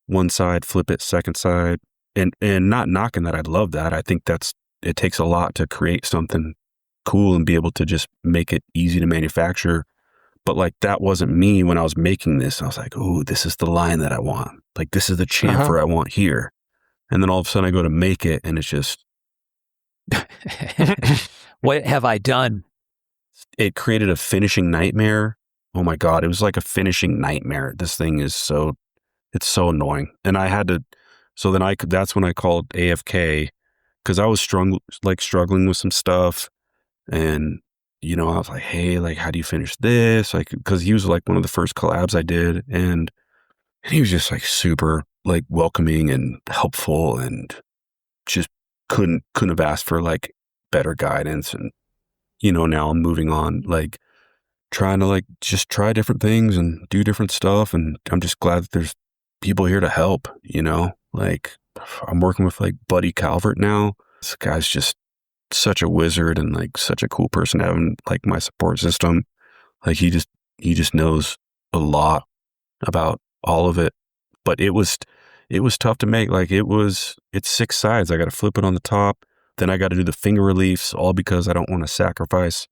one side, flip it, second side, and not knocking that. I love that. I think it takes a lot to create something cool and be able to just make it easy to manufacture. But like, that wasn't me when I was making this. I was like, "Ooh, this is the line that I want. Like, this is the chamfer I want here." And then all of a sudden I go to make it, and it's just, what have I done? It created a finishing nightmare. Oh my God. It was like a finishing nightmare. This thing is it's so annoying. And I had to, that's when I called AFK, because I was struggling with some stuff. And, I was like, hey, like, how do you finish this? Like, because he was like one of the first collabs I did. And he was just like super like welcoming and helpful, and just couldn't have asked for like better guidance. And, now I'm moving on, like trying to like just try different things and do different stuff. And I'm just glad that there's people here to help, like I'm working with like Buddy Calvert now. This guy's just such a wizard and like such a cool person having like my support system. Like, he just knows a lot about all of it. But it was tough to make. Like, it's 6 sides. I got to flip it on the top. Then I got to do the finger reliefs, all because I don't want to sacrifice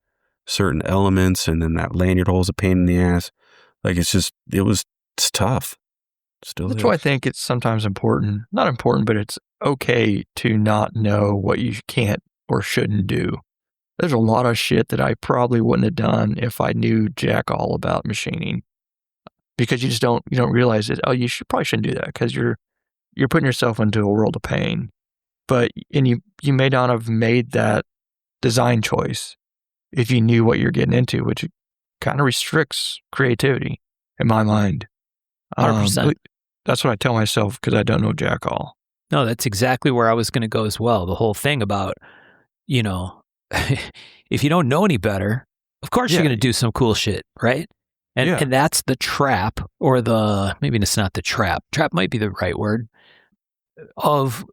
certain elements. And then that lanyard hole is a pain in the ass. Like, it's tough. Still That's is. why I think it's sometimes not important, but it's okay to not know what you can't or shouldn't do. There's a lot of shit that I probably wouldn't have done if I knew jack all about machining, because you don't realize it. Oh, you probably shouldn't do that, because you're putting yourself into a world of pain. But you may not have made that design choice if you knew what you're getting into, which kind of restricts creativity in my mind. 100%. That's what I tell myself, because I don't know jack all. No, that's exactly where I was going to go as well. The whole thing about, if you don't know any better, of course you're going to do some cool shit, right? And that's the trap, or maybe it's not the trap. Trap might be the right word, of,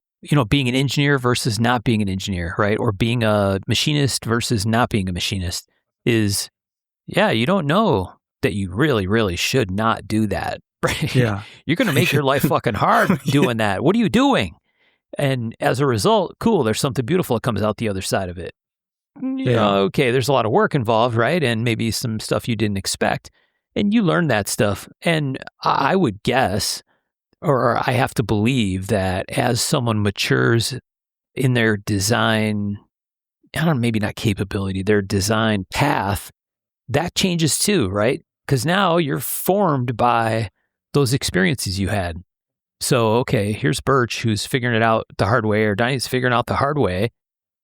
being an engineer versus not being an engineer, right? Or being a machinist versus not being a machinist, is Yeah, you don't know that you really, really should not do that. Right? Yeah. You're going to make your life fucking hard doing that. What are you doing? And as a result, cool, there's something beautiful that comes out the other side of it. Yeah. Okay, there's a lot of work involved, right? And maybe some stuff you didn't expect. And you learn that stuff. And I would guess, or I have to believe that as someone matures in their design, I don't know, maybe not capability, their design path, that changes too, right? Because now you're formed by those experiences you had. So, okay, here's Birch who's figuring it out the hard way, or Donnie's figuring out the hard way.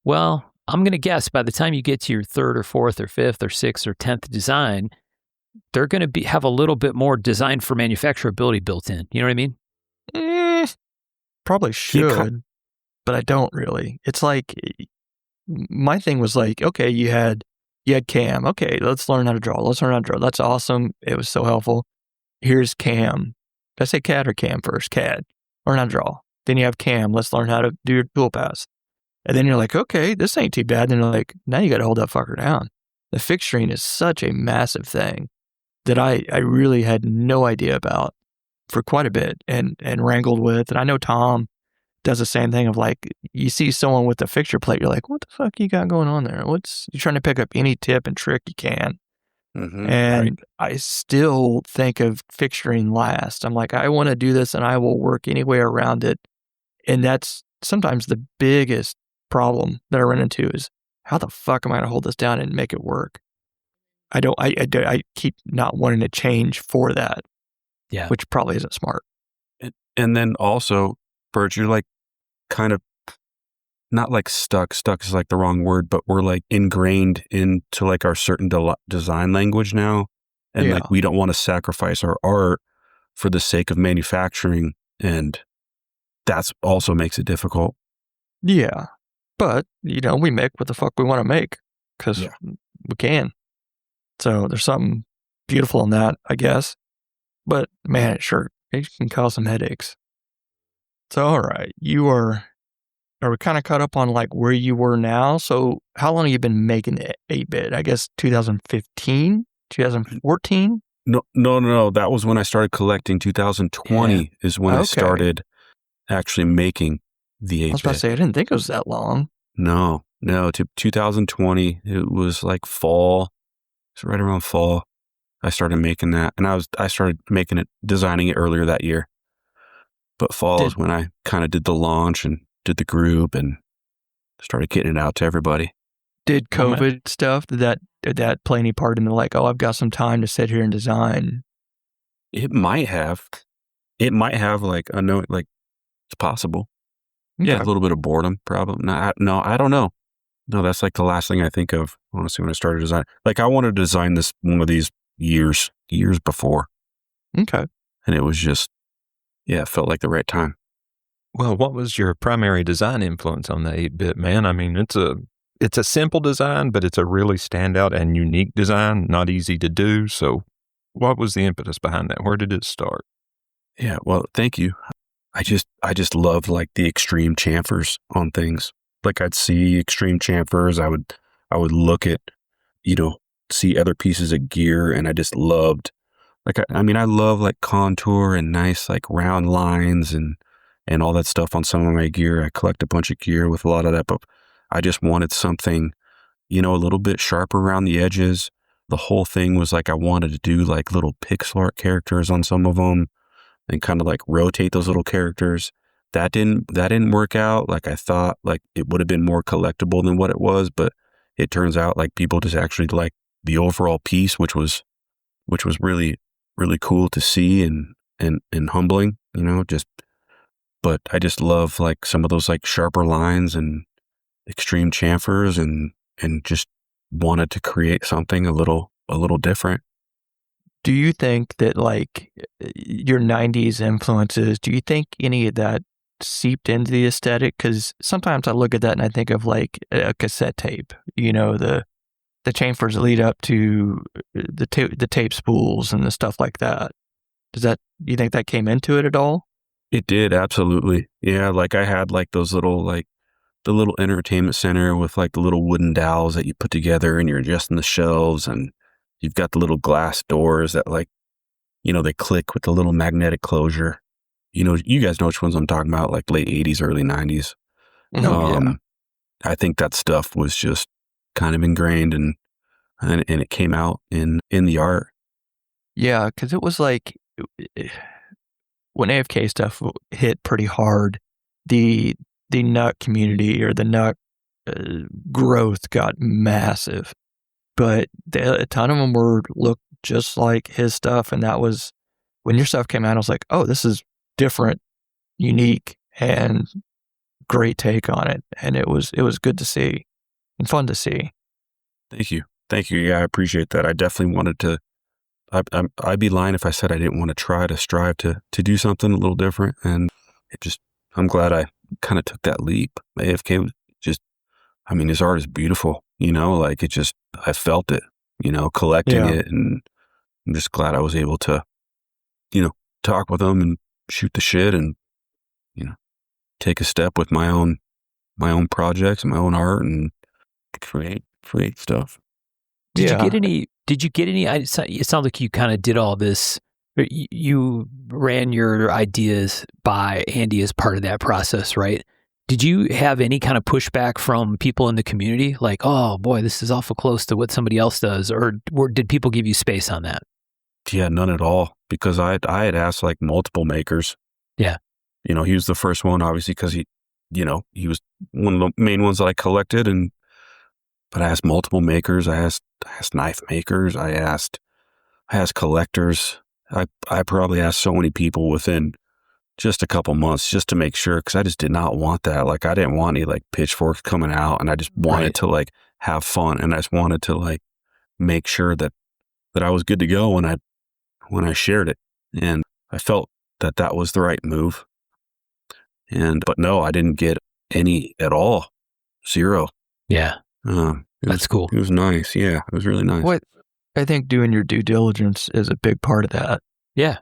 Well, I'm going to guess by the time you get to your third or fourth or fifth or sixth or 10th design, they're going to have a little bit more design for manufacturability built in. You know what I mean? Probably should, but I don't really. It's like, my thing was like, okay, you had Cam. Okay, let's learn how to draw. That's awesome. It was so helpful. Here's Cam. Did I say CAD or Cam first? CAD. Learn how to draw. Then you have Cam. Let's learn how to do your tool paths. And then you're like, okay, this ain't too bad. Then you're like, now you got to hold that fucker down. The fixturing is such a massive thing that I really had no idea about for quite a bit and wrangled with. And I know Tom does the same thing of like, you see someone with a fixture plate, you're like, what the fuck you got going on there? You're trying to pick up any tip and trick you can. Mm-hmm. And I still think of fixturing last. I'm like, I want to do this and I will work any way around it. And that's sometimes the biggest problem that I run into is, how the fuck am I going to hold this down and make it work? I keep not wanting to change for that. Yeah. Which probably isn't smart. And then also, Bert, you're like kind of not like stuck is like the wrong word, but we're like ingrained into like our certain design language now. And like, we don't want to sacrifice our art for the sake of manufacturing. And that's also makes it difficult. Yeah. But, we make what the fuck we want to make because we can. So there's something beautiful in that, I guess. But man, it can cause some headaches. So, all right, are we kind of caught up on like where you were now? So how long have you been making the 8-bit? I guess 2015, 2014? No. That was when I started collecting. 2020 is when I started actually making the 8-bit. I was about to say, I didn't think it was that long. No, to 2020, it was like fall. It's right around fall. I started making that, and I started making it, designing it earlier that year. But fall is when I kind of did the launch and did the group and started getting it out to everybody. Did COVID stuff, did that play any part in the like, I've got some time to sit here and design? It might have like, I know, like, it's possible. Okay. Yeah, a little bit of boredom, probably. No, I don't know. No, that's like the last thing I think of, honestly, when I started design. Like, I wanted to design this one of these years before. Okay. And it was just, it felt like the right time. Well, what was your primary design influence on the 8-bit, man? I mean, it's a simple design, but it's a really standout and unique design, not easy to do. So what was the impetus behind that? Where did it start? Yeah, well, thank you. I just loved like the extreme chamfers on things. Like, I'd see extreme chamfers. I would look at, see other pieces of gear, and I just loved, like, I love like contour and nice like round lines and all that stuff on some of my gear. I collect a bunch of gear with a lot of that, but I just wanted something, a little bit sharper around the edges. The whole thing was like, I wanted to do like little pixel art characters on some of them and kind of like rotate those little characters. That didn't work out. Like, I thought like it would have been more collectible than what it was, but it turns out like people just actually like the overall piece, which was really, really cool to see and humbling, but I just love like some of those like sharper lines and extreme chamfers and just wanted to create something a little different. Do you think that like your 90s influences, do you think any of that seeped into the aesthetic? Because sometimes I look at that and I think of like a cassette tape, the chamfers that lead up to the tape spools and the stuff like that. Do you think that came into it at all? It did, absolutely. Yeah, like I had like those little, like the little entertainment center with like the little wooden dowels that you put together and you're adjusting the shelves, and You've got the little glass doors that like, they click with the little magnetic closure. You guys know which ones I'm talking about, like late 80s, early 90s. Yeah. I think that stuff was just kind of ingrained and it came out in the art. Yeah, because it was like when AFK stuff hit pretty hard, the nut community or the nut growth got massive, but a ton of them looked just like his stuff, and that was when your stuff came out. I was like, oh, this is different, unique, and great take on it, and it was good to see and fun to see. Thank you. Yeah, I appreciate that. I definitely wanted to. I'd be lying if I said I didn't want to try to strive to do something a little different. And I'm glad I kind of took that leap. AFK was just, his art is beautiful, like I felt it, collecting it. And I'm just glad I was able to, talk with them and shoot the shit and, take a step with my own projects and my own art and create stuff. Did you get any, it sounds like you kind of did all this, you ran your ideas by Andy as part of that process, right? Did you have any kind of pushback from people in the community? Like, oh boy, this is awful close to what somebody else does. Or did people give you space on that? Yeah, none at all. Because I had asked like multiple makers. Yeah. He was the first one, obviously, because he was one of the main ones that I collected. But I asked multiple makers. I asked knife makers. I asked collectors. I probably asked so many people within just a couple months just to make sure, because I just did not want that. Like, I didn't want any like pitchforks coming out, and I just wanted to like have fun, and I just wanted to like make sure that I was good to go when I shared it, and I felt that was the right move. But no, I didn't get any at all. Zero. Yeah. That's cool. It was nice. Yeah, it was really nice. What I think doing your due diligence is a big part of that. Yeah.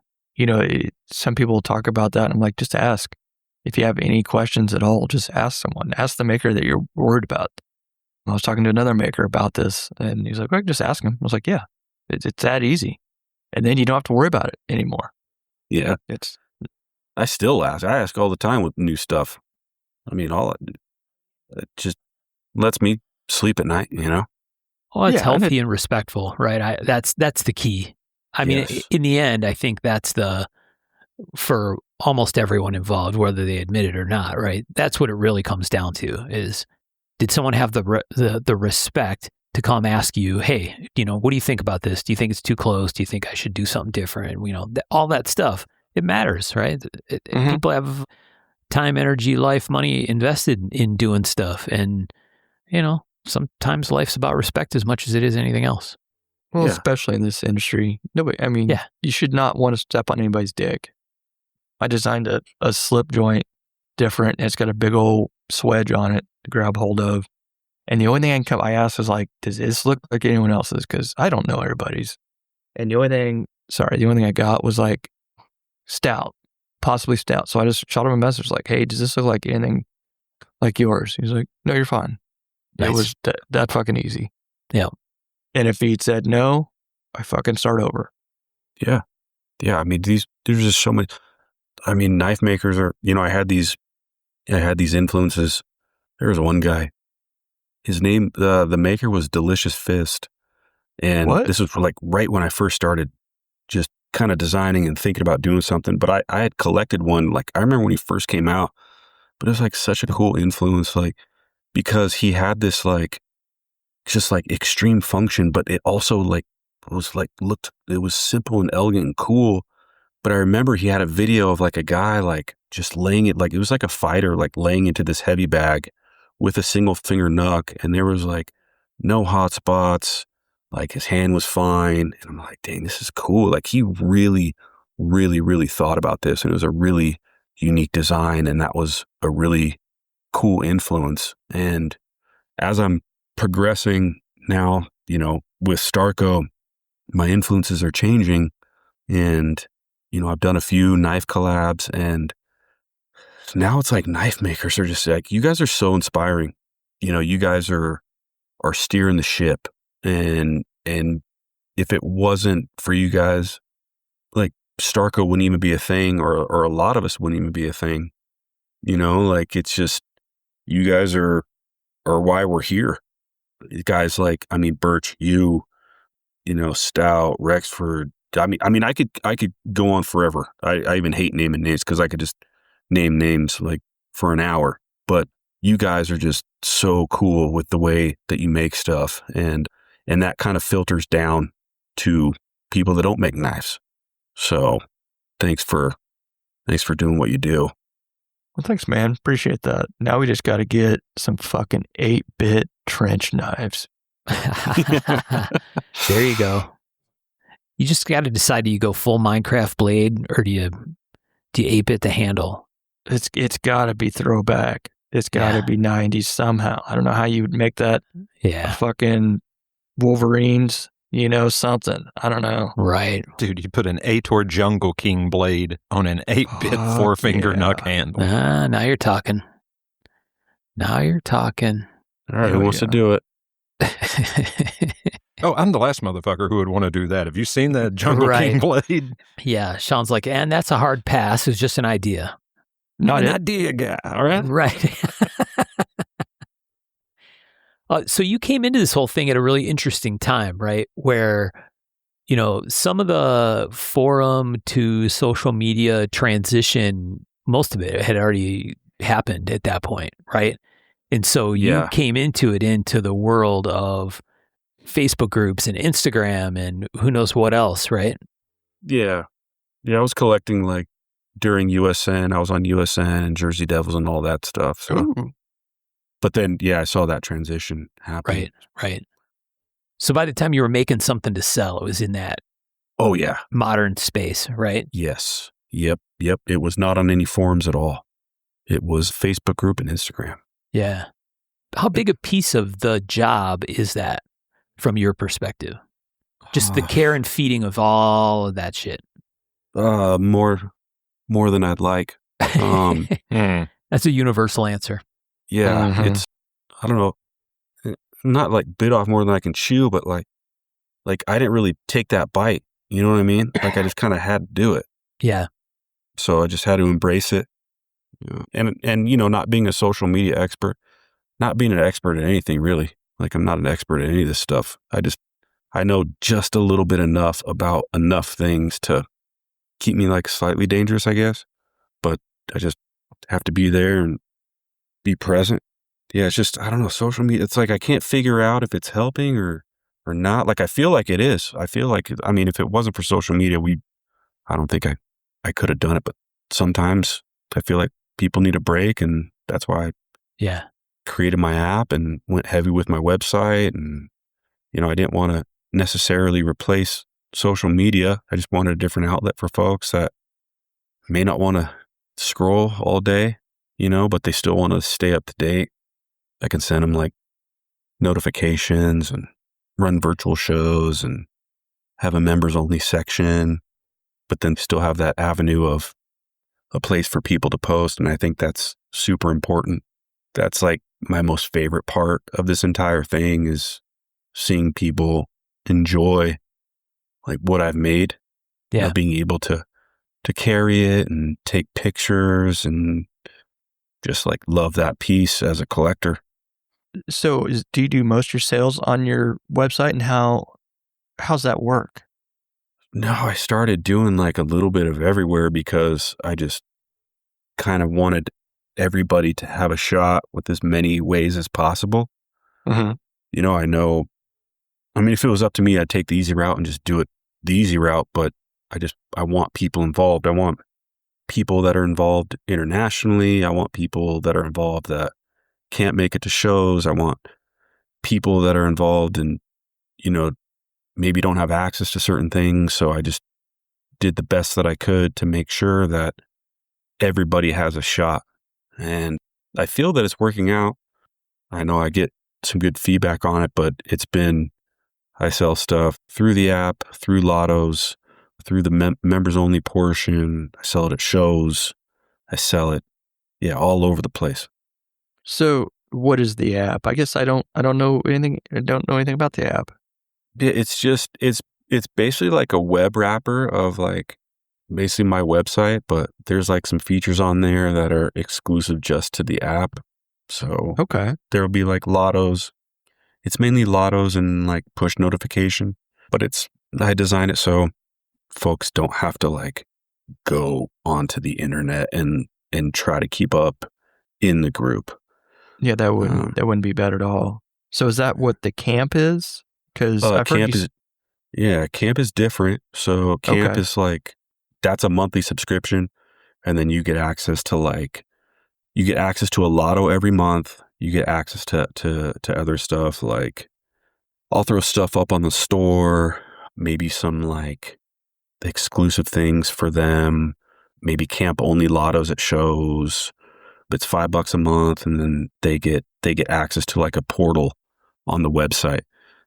Some people talk about that, and I'm like, just ask. If you have any questions at all, just ask someone. Ask the maker that you're worried about. I was talking to another maker about this, and he's like, well, just ask him. I was like, yeah, it's that easy. And then you don't have to worry about it anymore. Yeah. I still ask. I ask all the time with new stuff. It just lets me sleep at night, Well, it's healthy and respectful, right? That's the key. Mean, in the end, I think that's for almost everyone involved, whether they admit it or not, right? That's what it really comes down to is, did someone have the respect to come ask you, hey, what do you think about this? Do you think it's too close? Do you think I should do something different? All that stuff, it matters, right? People have time, energy, life, money invested in doing stuff. And, sometimes life's about respect as much as it is anything else. Well, especially in this industry. You should not want to step on anybody's dick. I designed a slip joint different. And it's got a big old swedge on it to grab hold of. And the only thing I asked was like, does this look like anyone else's? Because I don't know everybody's. And the only thing I got was like stout, possibly stout. So I just shot him a message like, hey, does this look like anything like yours? He's like, no, you're fine. Nice. It was that fucking easy. Yeah. And if he'd said no, I fucking start over. Yeah. Yeah. There's just so much. Knife makers are, I had these influences. There was one guy, his name, the maker was Delicious Fist. And this was like right when I first started just kind of designing and thinking about doing something. But I had collected one, like I remember when he first came out, but it was like such a cool influence, like, because he had this like, just like extreme function, but it also like was like, it was simple and elegant and cool. But I remember he had a video of like a guy like just laying it, like it was like a fighter like laying into this heavy bag with a single finger knuck, and there was like no hot spots, like his hand was fine. And I'm like, dang, this is cool. Like he really, really, really thought about this, and it was a really unique design, and that was a really cool influence. And as I'm progressing now, with STARKO, my influences are changing, and I've done a few knife collabs, and now it's like knife makers are just like, you guys are so inspiring. You guys are steering the ship, and if it wasn't for you guys, like STARKO wouldn't even be a thing, or a lot of us wouldn't even be a thing. You know, like it's just, you guys are why we're here. Guys like, I mean, Birch, you know, Stout, Rexford. I mean, I could go on forever. I even hate naming names because I could just name names like for an hour. But you guys are just so cool with the way that you make stuff, and that kind of filters down to people that don't make knives. So thanks for doing what you do. Well, thanks, man. Appreciate that. Now we just got to get some fucking 8-bit trench knives. There you go. You just got to decide, do you go full Minecraft blade or do you 8-bit the handle? It's got to be throwback. It's got to be 90s somehow. I don't know how you would make that a fucking Wolverines, you know, something. I don't know. Right. Dude, you put an Ator Jungle King blade on an 8-bit 4-finger knuck handle. Now you're talking. Now you're talking. All right, who wants to do it? Oh, I'm the last motherfucker who would want to do that. Have you seen that Jungle King blade? Yeah, Sean's like, and that's a hard pass. It's just an idea. Not an idea guy, all right? Right. So you came into this whole thing at a really interesting time, right? Where, you know, some of the forum to social media transition, most of it had already happened at that point, right? And so you came into the world of Facebook groups and Instagram and who knows what else, right? Yeah. Yeah, I was collecting like during USN. I was on USN and Jersey Devils and all that stuff. So. But then, I saw that transition happen. Right. So by the time you were making something to sell, it was in that modern space, right? Yes. Yep. It was not on any forums at all. It was Facebook group and Instagram. Yeah. How big a piece of the job is that from your perspective? Just the care and feeding of all of that shit. More than I'd like. That's a universal answer. Yeah, it's, I don't know, not like bit off more than I can chew, but like I didn't really take that bite. You know what I mean? Like I just kind of had to do it. Yeah. So I just had to embrace it. And you know, not being a social media expert, not being an expert at anything really. Like I'm not an expert at any of this stuff. I know just a little bit about enough things to keep me like slightly dangerous, I guess. But I just have to be there and be present. Yeah, it's just, I don't know, social media, it's like I can't figure out if it's helping or not. Like I feel like it is. I feel like, I mean, if it wasn't for social media, I don't think I could have done it. But sometimes I feel like people need a break, and that's why I created my app and went heavy with my website. And, you know, I didn't want to necessarily replace social media. I just wanted a different outlet for folks that may not want to scroll all day, you know, but they still want to stay up to date. I can send them like notifications and run virtual shows and have a members only section, but then still have that avenue of a place for people to post. And I think that's super important. That's like my most favorite part of this entire thing is seeing people enjoy like what I've made. You know, being able to carry it and take pictures and just like love that piece as a collector. So do you do most of your sales on your website, and how's that work? No, I started doing like a little bit of everywhere because I just kind of wanted everybody to have a shot with as many ways as possible. Mm-hmm. You know, I mean, if it was up to me, I'd take the easy route and just do it the easy route, but I want people involved. I want people that are involved internationally. I want people that are involved that can't make it to shows. I want people that are involved and, you know, maybe don't have access to certain things. So I just did the best that I could to make sure that everybody has a shot. And I feel that it's working out. I know I get some good feedback on it, but I sell stuff through the app, through lottos, through the members only portion. I sell it at shows. I sell it, all over the place. So what is the app? I guess I don't know anything. I don't know anything about the app. It's It's basically like a web wrapper of like basically my website, but there's like some features on there that are exclusive just to the app. So Okay. there'll be like lottos. It's mainly lottos and like push notification, but I designed it so folks don't have to like go onto the internet and try to keep up in the group. Yeah, that wouldn't be bad at all. So is that what the camp is? Because I've heard camp camp is different. So camp Okay. is like, that's a monthly subscription. And then you get access to a lotto every month. You get access to other stuff. Like I'll throw stuff up on the store, maybe some like exclusive things for them, maybe camp only lottos at shows. It's $5 a month. And then they get access to like a portal on the website.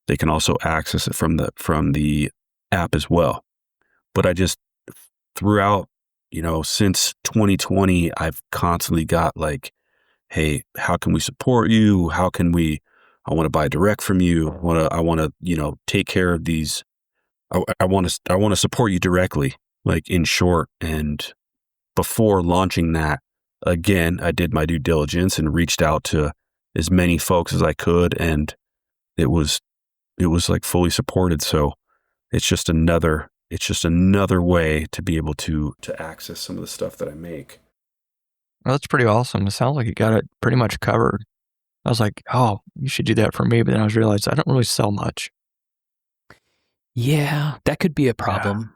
They can also access it from the app as well. But I just throughout, since 2020, I've constantly got like, hey, how can we support you? I want to buy direct from you. I want to, take care of these. I want to support you directly, like in short. And before launching that, again, I did my due diligence and reached out to as many folks as I could. And it was like fully supported. So it's just another way to be able to access some of the stuff that I make. Well, that's pretty awesome. It sounds like you got it pretty much covered. I was like, oh, you should do that for me. But then I realized I don't really sell much. Yeah, that could be a problem.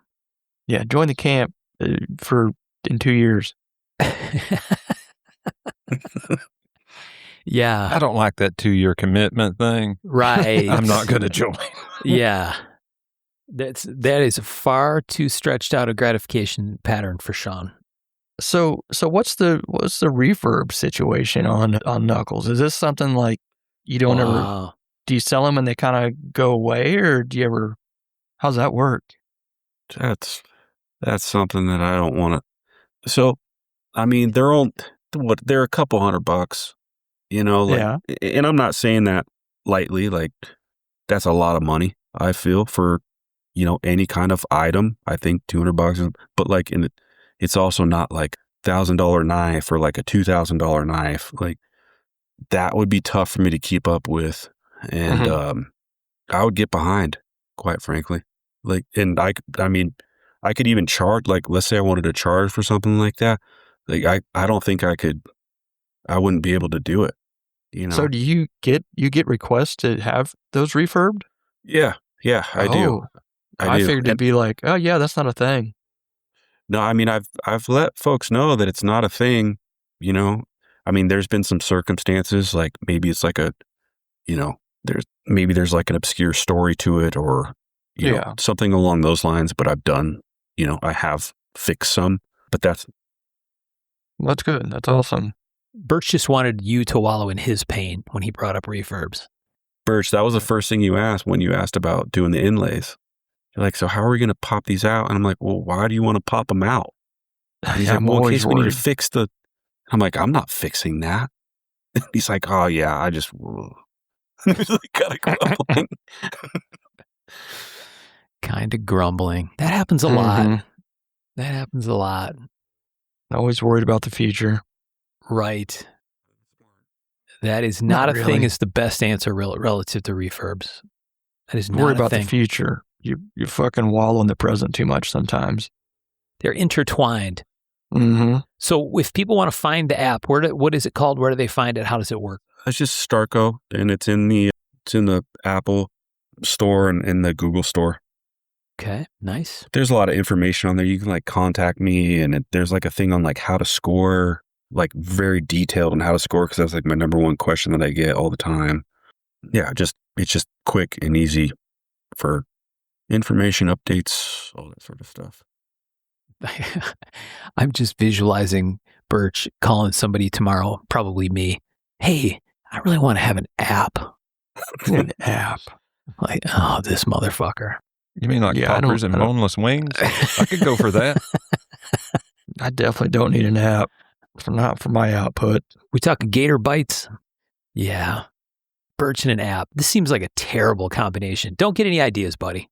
Yeah, join the camp in 2 years. Yeah. I don't like that 2-year commitment thing. Right. I'm not going to join. Yeah. That is a far too stretched out a gratification pattern for Sean. So what's the reverb situation on Knuckles? Is this something like you don't ever, do you sell them and they kind of go away, or do you ever, how's that work? That's something that I don't want to. So, I mean, they're a couple $100, Yeah. And I'm not saying that lightly, like that's a lot of money, I feel, for, any kind of item. I think $200, but like it's also not like $1,000 knife or like a $2,000 knife. Like that would be tough for me to keep up with. And, I would get behind, quite frankly. Like, and I mean, I could even charge, like, let's say I wanted to charge for something like that. Like, I don't think I wouldn't be able to do it, So do you get requests to have those refurbed? Yeah, I do. I figured it'd be like, oh yeah, that's not a thing. No, I mean, I've let folks know that it's not a thing, I mean, there's been some circumstances, like maybe it's like there's like an obscure story to it, or, something along those lines, but I've done, I have fixed some, but that's good. That's awesome. Birch just wanted you to wallow in his pain when he brought up refurbs. Birch, that was the first thing you asked when you asked about doing the inlays. You're like, so how are we going to pop these out? And I'm like, well, why do you want to pop them out? And he's like, well, in case we need to fix I'm like, I'm not fixing that. He's like, oh yeah, I just, he's like kind of grumbling. Kind of grumbling. That happens a lot. That happens a lot. Always worried about the future. Right. That is not a thing. Is the best answer relative to refurbs. That is not worry a about thing. The future. You fucking wallow in the present too much sometimes. They're intertwined. Mm-hmm. So if people want to find the app, what is it called? Where do they find it? How does it work? It's just STARKO, and it's in the Apple store and in the Google store. Okay, nice. There's a lot of information on there. You can like contact me, and there's like a thing on like how to score, like very detailed on how to score, because that's like my number one question that I get all the time. Yeah, it's just quick and easy for information updates, all that sort of stuff. I'm just visualizing Birch calling somebody tomorrow, probably me. Hey, I really want to have an app. An app. Like, oh, this motherfucker. You mean like poppers and boneless wings? I could go for that. I definitely don't need an app. Not for my output. We talking Gator Bites? Yeah. Birch and an app. This seems like a terrible combination. Don't get any ideas, buddy.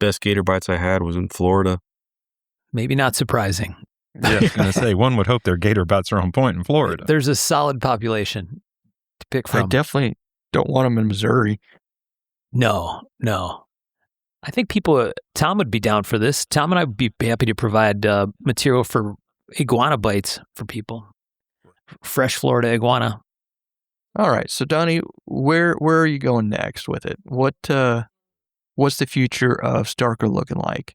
Best gator bites I had was in Florida. Maybe not surprising. Yeah, I was going to say, one would hope their gator bites are on point in Florida. There's a solid population to pick I from. definitely don't want them in Missouri. No. I think Tom would be down for this. Tom and I would be happy to provide material for iguana bites for people. Fresh Florida iguana. All right. So, Donnie, where are you going next with it? What's the future of STARKO looking like?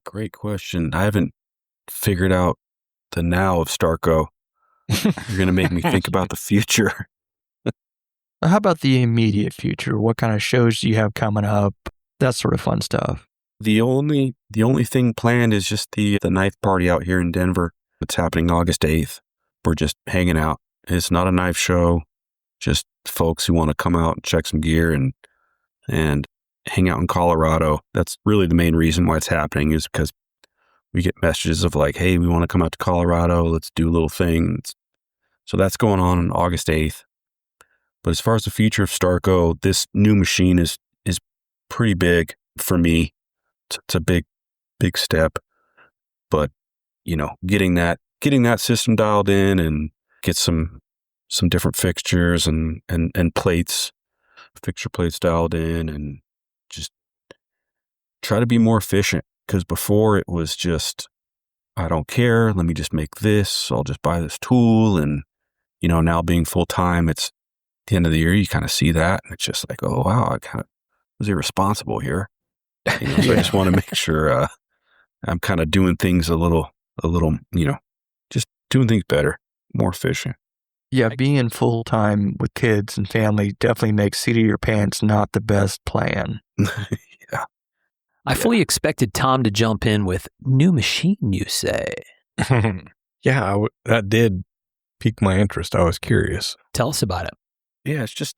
Great question. I haven't figured out the now of STARKO. You're going to make me think about the future. How about the immediate future? What kind of shows do you have coming up? That sort of fun stuff. The only thing planned is just the knife party out here in Denver. It's happening August 8th. We're just hanging out. It's not a knife show, just folks who want to come out and check some gear and hang out in Colorado. That's really the main reason why it's happening, is because we get messages of like, hey, we want to come out to Colorado. Let's do a little thing. So that's going on August 8th. But as far as the future of STARKO, this new machine is pretty big for me. It's a big step. But, getting that system dialed in and get some different fixtures and fixture plates dialed in, and just try to be more efficient. Because before it was just, I don't care. Let me just make this. I'll just buy this tool. And, now being full time, it's the end of the year, you kind of see that. And it's just like, oh, wow, I kind of was irresponsible here. So I just want to make sure I'm kind of doing things a little, just doing things better, more efficient. Yeah, being full time with kids and family definitely makes seat of your pants not the best plan. Yeah. I fully expected Tom to jump in with new machine, you say. Yeah, that did pique my interest. I was curious. Tell us about it. Yeah, it's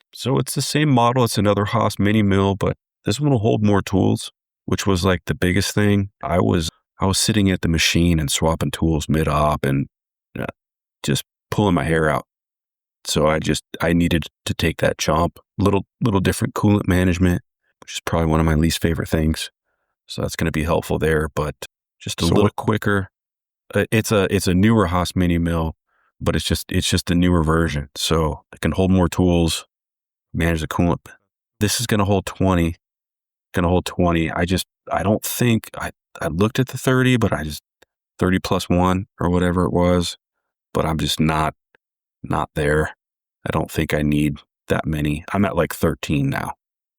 the same model. It's another Haas mini mill, but this one will hold more tools, which was like the biggest thing. I was sitting at the machine and swapping tools mid-op and just pulling my hair out. So I needed to take that jump. Little different coolant management, which is probably one of my least favorite things. So that's going to be helpful there, but just a little quicker. It's a newer Haas mini mill, but it's just a newer version. So it can hold more tools, manage the coolant. This is going to hold 20. I don't think I looked at the 30, but 30 plus 1 or whatever it was, but I'm just not there. I don't think I need that many. I'm at like 13 now.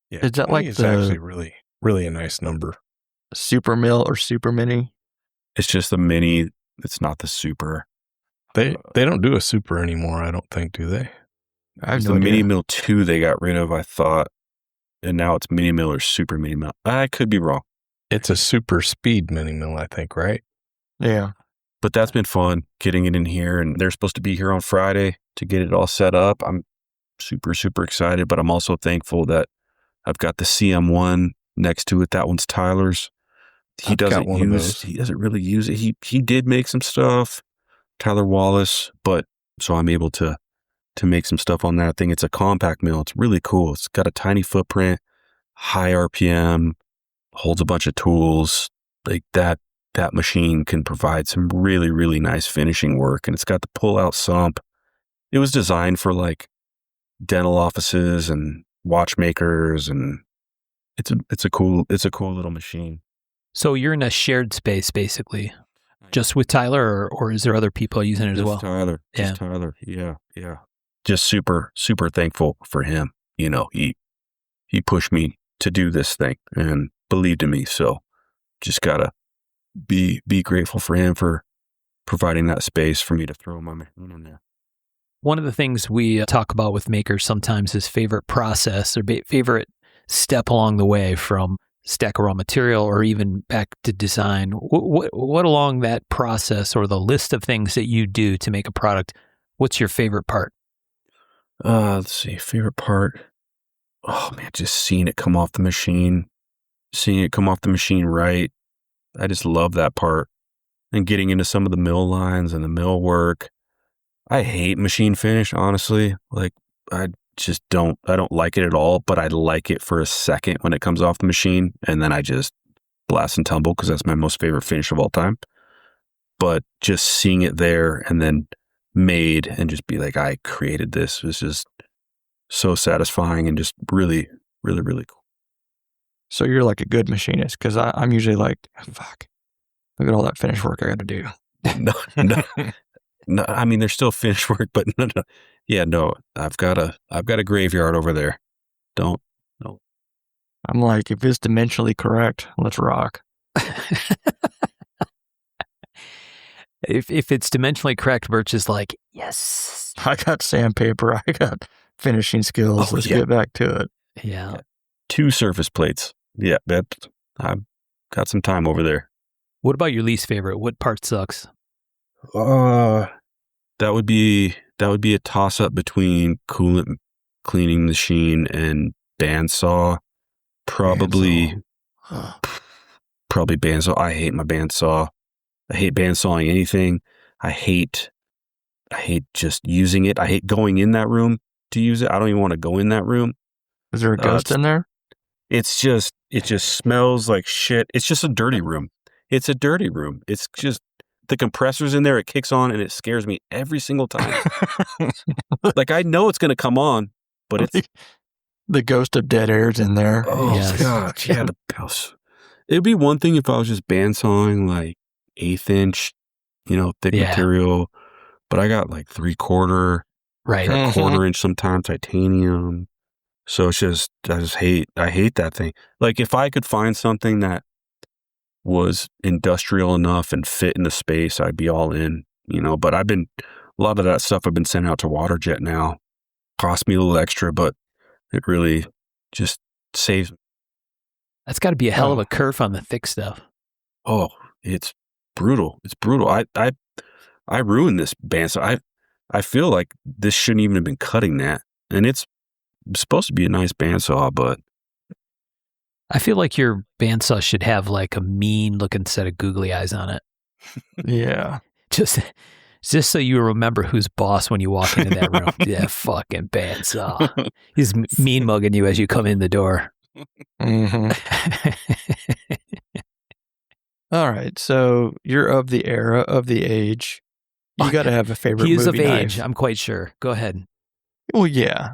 Yeah, Is that like it's actually really, really a nice number. Super mill or super mini? It's just the mini. It's not the super. They don't do a super anymore, I don't think, do they? I have The no idea. mini mill 2 they got rid of, I thought, and now it's mini mill or super mini mill. I could be wrong. It's a super speed mini mill, I think, right? Yeah. But that's been fun getting it in here, and they're supposed to be here on Friday to get it all set up. I'm super, super excited, but I'm also thankful that I've got the CM1 next to it. That one's Tyler's. He doesn't really use it. He did make some stuff, Tyler Wallace, but so I'm able to make some stuff on that thing. It's a compact mill. It's really cool. It's got a tiny footprint, high RPM, holds a bunch of tools. Like that machine can provide some really, really nice finishing work. And it's got the pull-out sump. It was designed for like dental offices and watchmakers, and it's a cool little machine. So you're in a shared space, basically, just with Tyler, or is there other people using it as well? Tyler. Yeah. Just Tyler. Yeah. Yeah. Just super, super thankful for him. He pushed me to do this thing and believed in me. So just gotta be grateful for him for providing that space for me to throw my machine in there. One of the things we talk about with makers sometimes is favorite process or favorite step along the way, from stack of raw material or even back to design. What along that process, or the list of things that you do to make a product, what's your favorite part? Let's see, favorite part. Oh man, just seeing it come off the machine right. I just love that part. And getting into some of the mill lines and the mill work. I hate machine finish, honestly. Like, I just don't like it at all, but I like it for a second when it comes off the machine, and then I just blast and tumble because that's my most favorite finish of all time. But just seeing it there and then made and just be like, I created this was just so satisfying and just really, really, really cool. So you're like a good machinist, because I'm usually like, fuck, look at all that finish work I got to do. No, I mean, there's still finish work, but no. Yeah, no, I've got a graveyard over there. No. I'm like, if it's dimensionally correct, let's rock. If it's dimensionally correct, Birch is like, yes. I got sandpaper. I got finishing skills. Let's get back to it. Yeah. 2 surface plates. Yeah, I've got some time over there. What about your least favorite? What part sucks? That would be a toss up between coolant cleaning machine and bandsaw. Probably bandsaw. I hate my bandsaw. I hate bandsawing anything. I hate just using it. I hate going in that room to use it. I don't even want to go in that room. Is there a ghost in there? It just smells like shit. It's just a dirty room. It's a dirty room. It's just the compressor's in there. It kicks on and it scares me every single time. Like I know it's going to come on, but it's the ghost of dead air's in there. Oh Yes. God, yeah. It'd be one thing if I was just bandsawing like 1/8 inch, thick material, but I got like 3/4, Right. got 1/4 inch sometimes titanium. So it's just, I hate that thing. Like if I could find something that was industrial enough and fit in the space, I'd be all in, but a lot of that stuff I've been sending out to Waterjet now. Cost me a little extra, but it really just saves me. That's got to be a hell of a curve on the thick stuff. Oh, it's brutal. It's brutal. I ruined this bandsaw. I feel like this shouldn't even have been cutting that. And it's supposed to be a nice bandsaw, but I feel like your bandsaw should have like a mean looking set of googly eyes on it. Yeah. Just so you remember who's boss when you walk into that room. Yeah, fucking bandsaw. He's mean mugging you as you come in the door. Mm-hmm. All right. So you're of the era, of the age. You got to have a favorite He is movie of knife. age, I'm quite sure. Go ahead. Well, yeah.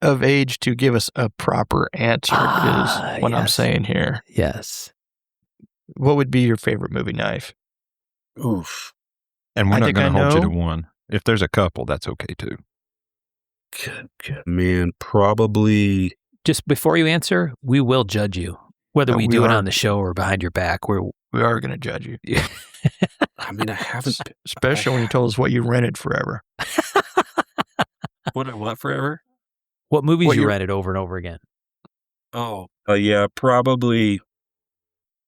Of age to give us a proper answer is what I'm saying here. Yes. What would be your favorite movie knife? oof. And we're I not think going to I hold you know. to one. If there's a couple, that's okay too. Good man, probably. Just before you answer, we will judge you. Whether we We do it are. on the show or behind your back, We are going to judge you, I mean, I haven't. especially when you told us what you rented forever. What I want forever? What movies What you you're- rented over and over again? Oh, yeah, probably.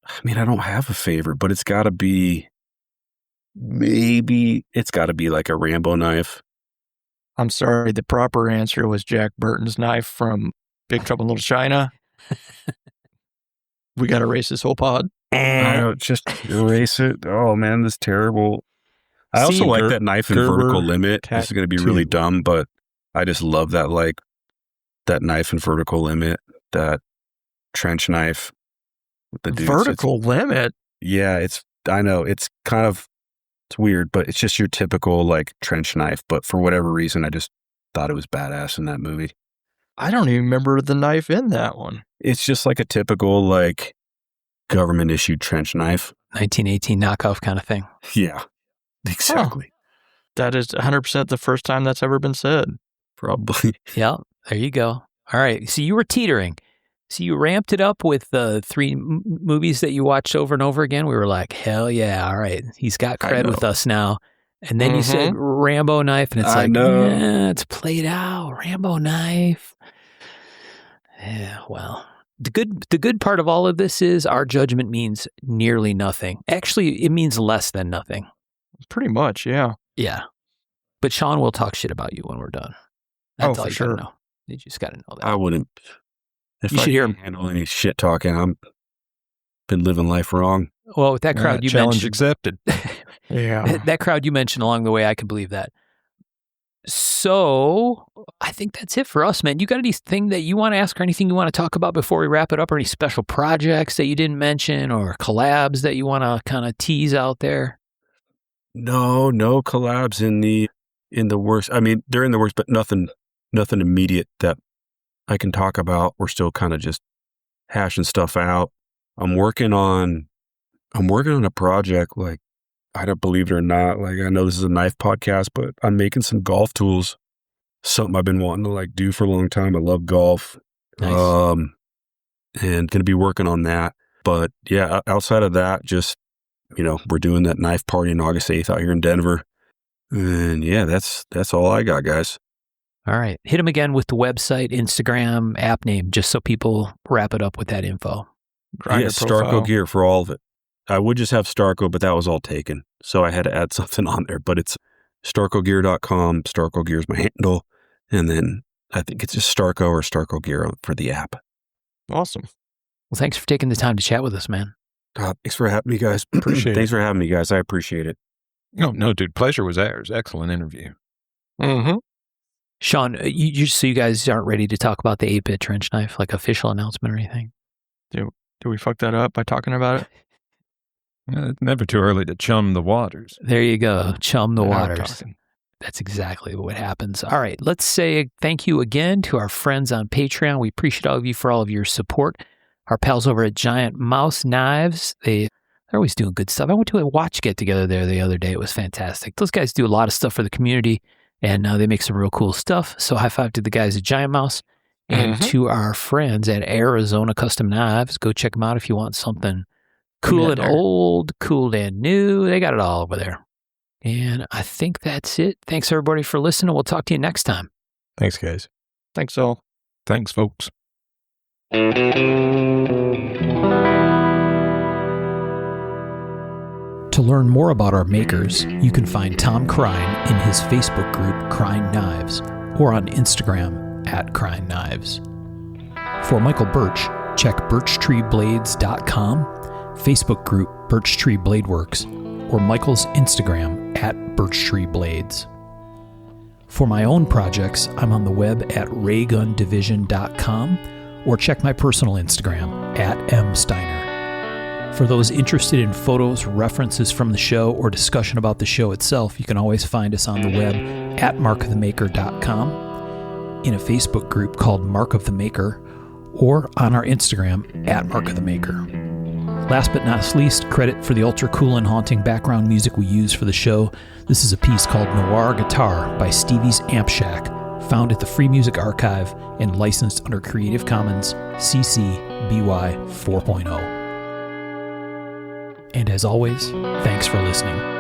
I mean, I don't have a favorite, but it's got to be. Maybe it's got to be like a Rambo knife. I'm sorry. The proper answer was Jack Burton's knife from Big Trouble in Little China. We got to erase this whole pod. I don't just erase it. Oh man, this is terrible. I also See, like that knife in Gerber vertical limit. This is going to be really tattoo. dumb, but I just love that that knife in vertical limit, that trench knife with the dudes. Vertical limit. Yeah, I know it's weird, but it's just your typical trench knife. But for whatever reason, I just thought it was badass in that movie. I don't even remember the knife in that one. It's just like a typical government issued trench knife. 1918 knockoff kind of thing. Yeah, exactly. That is 100% the first time that's ever been said. Probably. Yeah, there you go. All right. So you were teetering. So you ramped it up with the 3 movies that you watched over and over again. We were like, hell yeah. All right. He's got I cred know. with us now. And then you said Rambo knife, and it's I like, know. yeah, it's played out. Rambo knife. Yeah, well, the good part of all of this is our judgment means nearly nothing. Actually, it means less than nothing. Pretty much, yeah. Yeah. But Sean will talk shit about you when we're done. That's all for you sure. gotta know. You just got to know that. I wouldn't. If You I should hear can't handle any shit talking, I'm been living life wrong. Well, with that crowd you Challenge mentioned, accepted. Yeah. that crowd you mentioned along the way, I can believe that. So I think that's it for us, man. You got anything that you want to ask or anything you want to talk about before we wrap it up, or any special projects that you didn't mention or collabs that you want to kind of tease out there? No collabs in the works. I mean, they're in the works, but nothing immediate that I can talk about. We're still kind of just hashing stuff out. I'm working on a project, like, I don't believe it or not. Like, I know this is a knife podcast, but I'm making some golf tools. Something I've been wanting to like do for a long time. I love golf. Nice. And going to be working on that. But yeah, outside of that, just, we're doing that knife party on August 8th out here in Denver. And yeah, that's all I got, guys. All right. Hit them again with the website, Instagram, app name, just so people wrap it up with that info. Yeah, STARKO gear for all of it. I would just have STARKO, but that was all taken. So I had to add something on there. But it's STARKOgear.com. STARKO gear is my handle. And then I think it's just STARKO or STARKO gear for the app. Awesome. Well, thanks for taking the time to chat with us, man. Thanks for having me, guys. Appreciate Thanks it. for having me, guys. I appreciate it. No, dude. Pleasure was ours. Excellent interview. Mm-hmm. Sean, so you guys aren't ready to talk about the 8-bit trench knife, like official announcement or anything? Did we fuck that up by talking about it? It's never too early to chum the waters. There you go. Chum the Now we're waters. talking. That's exactly what happens. All right. Let's say thank you again to our friends on Patreon. We appreciate all of you for all of your support. Our pals over at Giant Mouse Knives, they're always doing good stuff. I went to a watch get together there the other day. It was fantastic. Those guys do a lot of stuff for the community, and they make some real cool stuff. So high five to the guys at Giant Mouse and to our friends at Arizona Custom Knives. Go check them out if you want something cool and old, cool and new. They got it all over there. And I think that's it. Thanks, everybody, for listening. We'll talk to you next time. Thanks, guys. Thanks, all. Thanks, folks. To learn more about our makers, you can find Tom Crine in his Facebook group, Crine Knives, or on Instagram @Crine Knives. For Michael Birch, check birchtreeblades.com, Facebook group Birch Tree Blade Works, or Michael's Instagram @BirchtreeBlades. For my own projects, I'm on the web at raygundivision.com, or check my personal Instagram @msteiner. For those interested in photos, references from the show, or discussion about the show itself, you can always find us on the web at markofthemaker.com, in a Facebook group called Mark of the Maker, or on our Instagram @markofthemaker. Last but not least, credit for the ultra cool and haunting background music we use for the show. This is a piece called Noir Guitar by Stevie's Amp Shack, found at the Free Music Archive and licensed under Creative Commons CC BY 4.0. And as always, thanks for listening.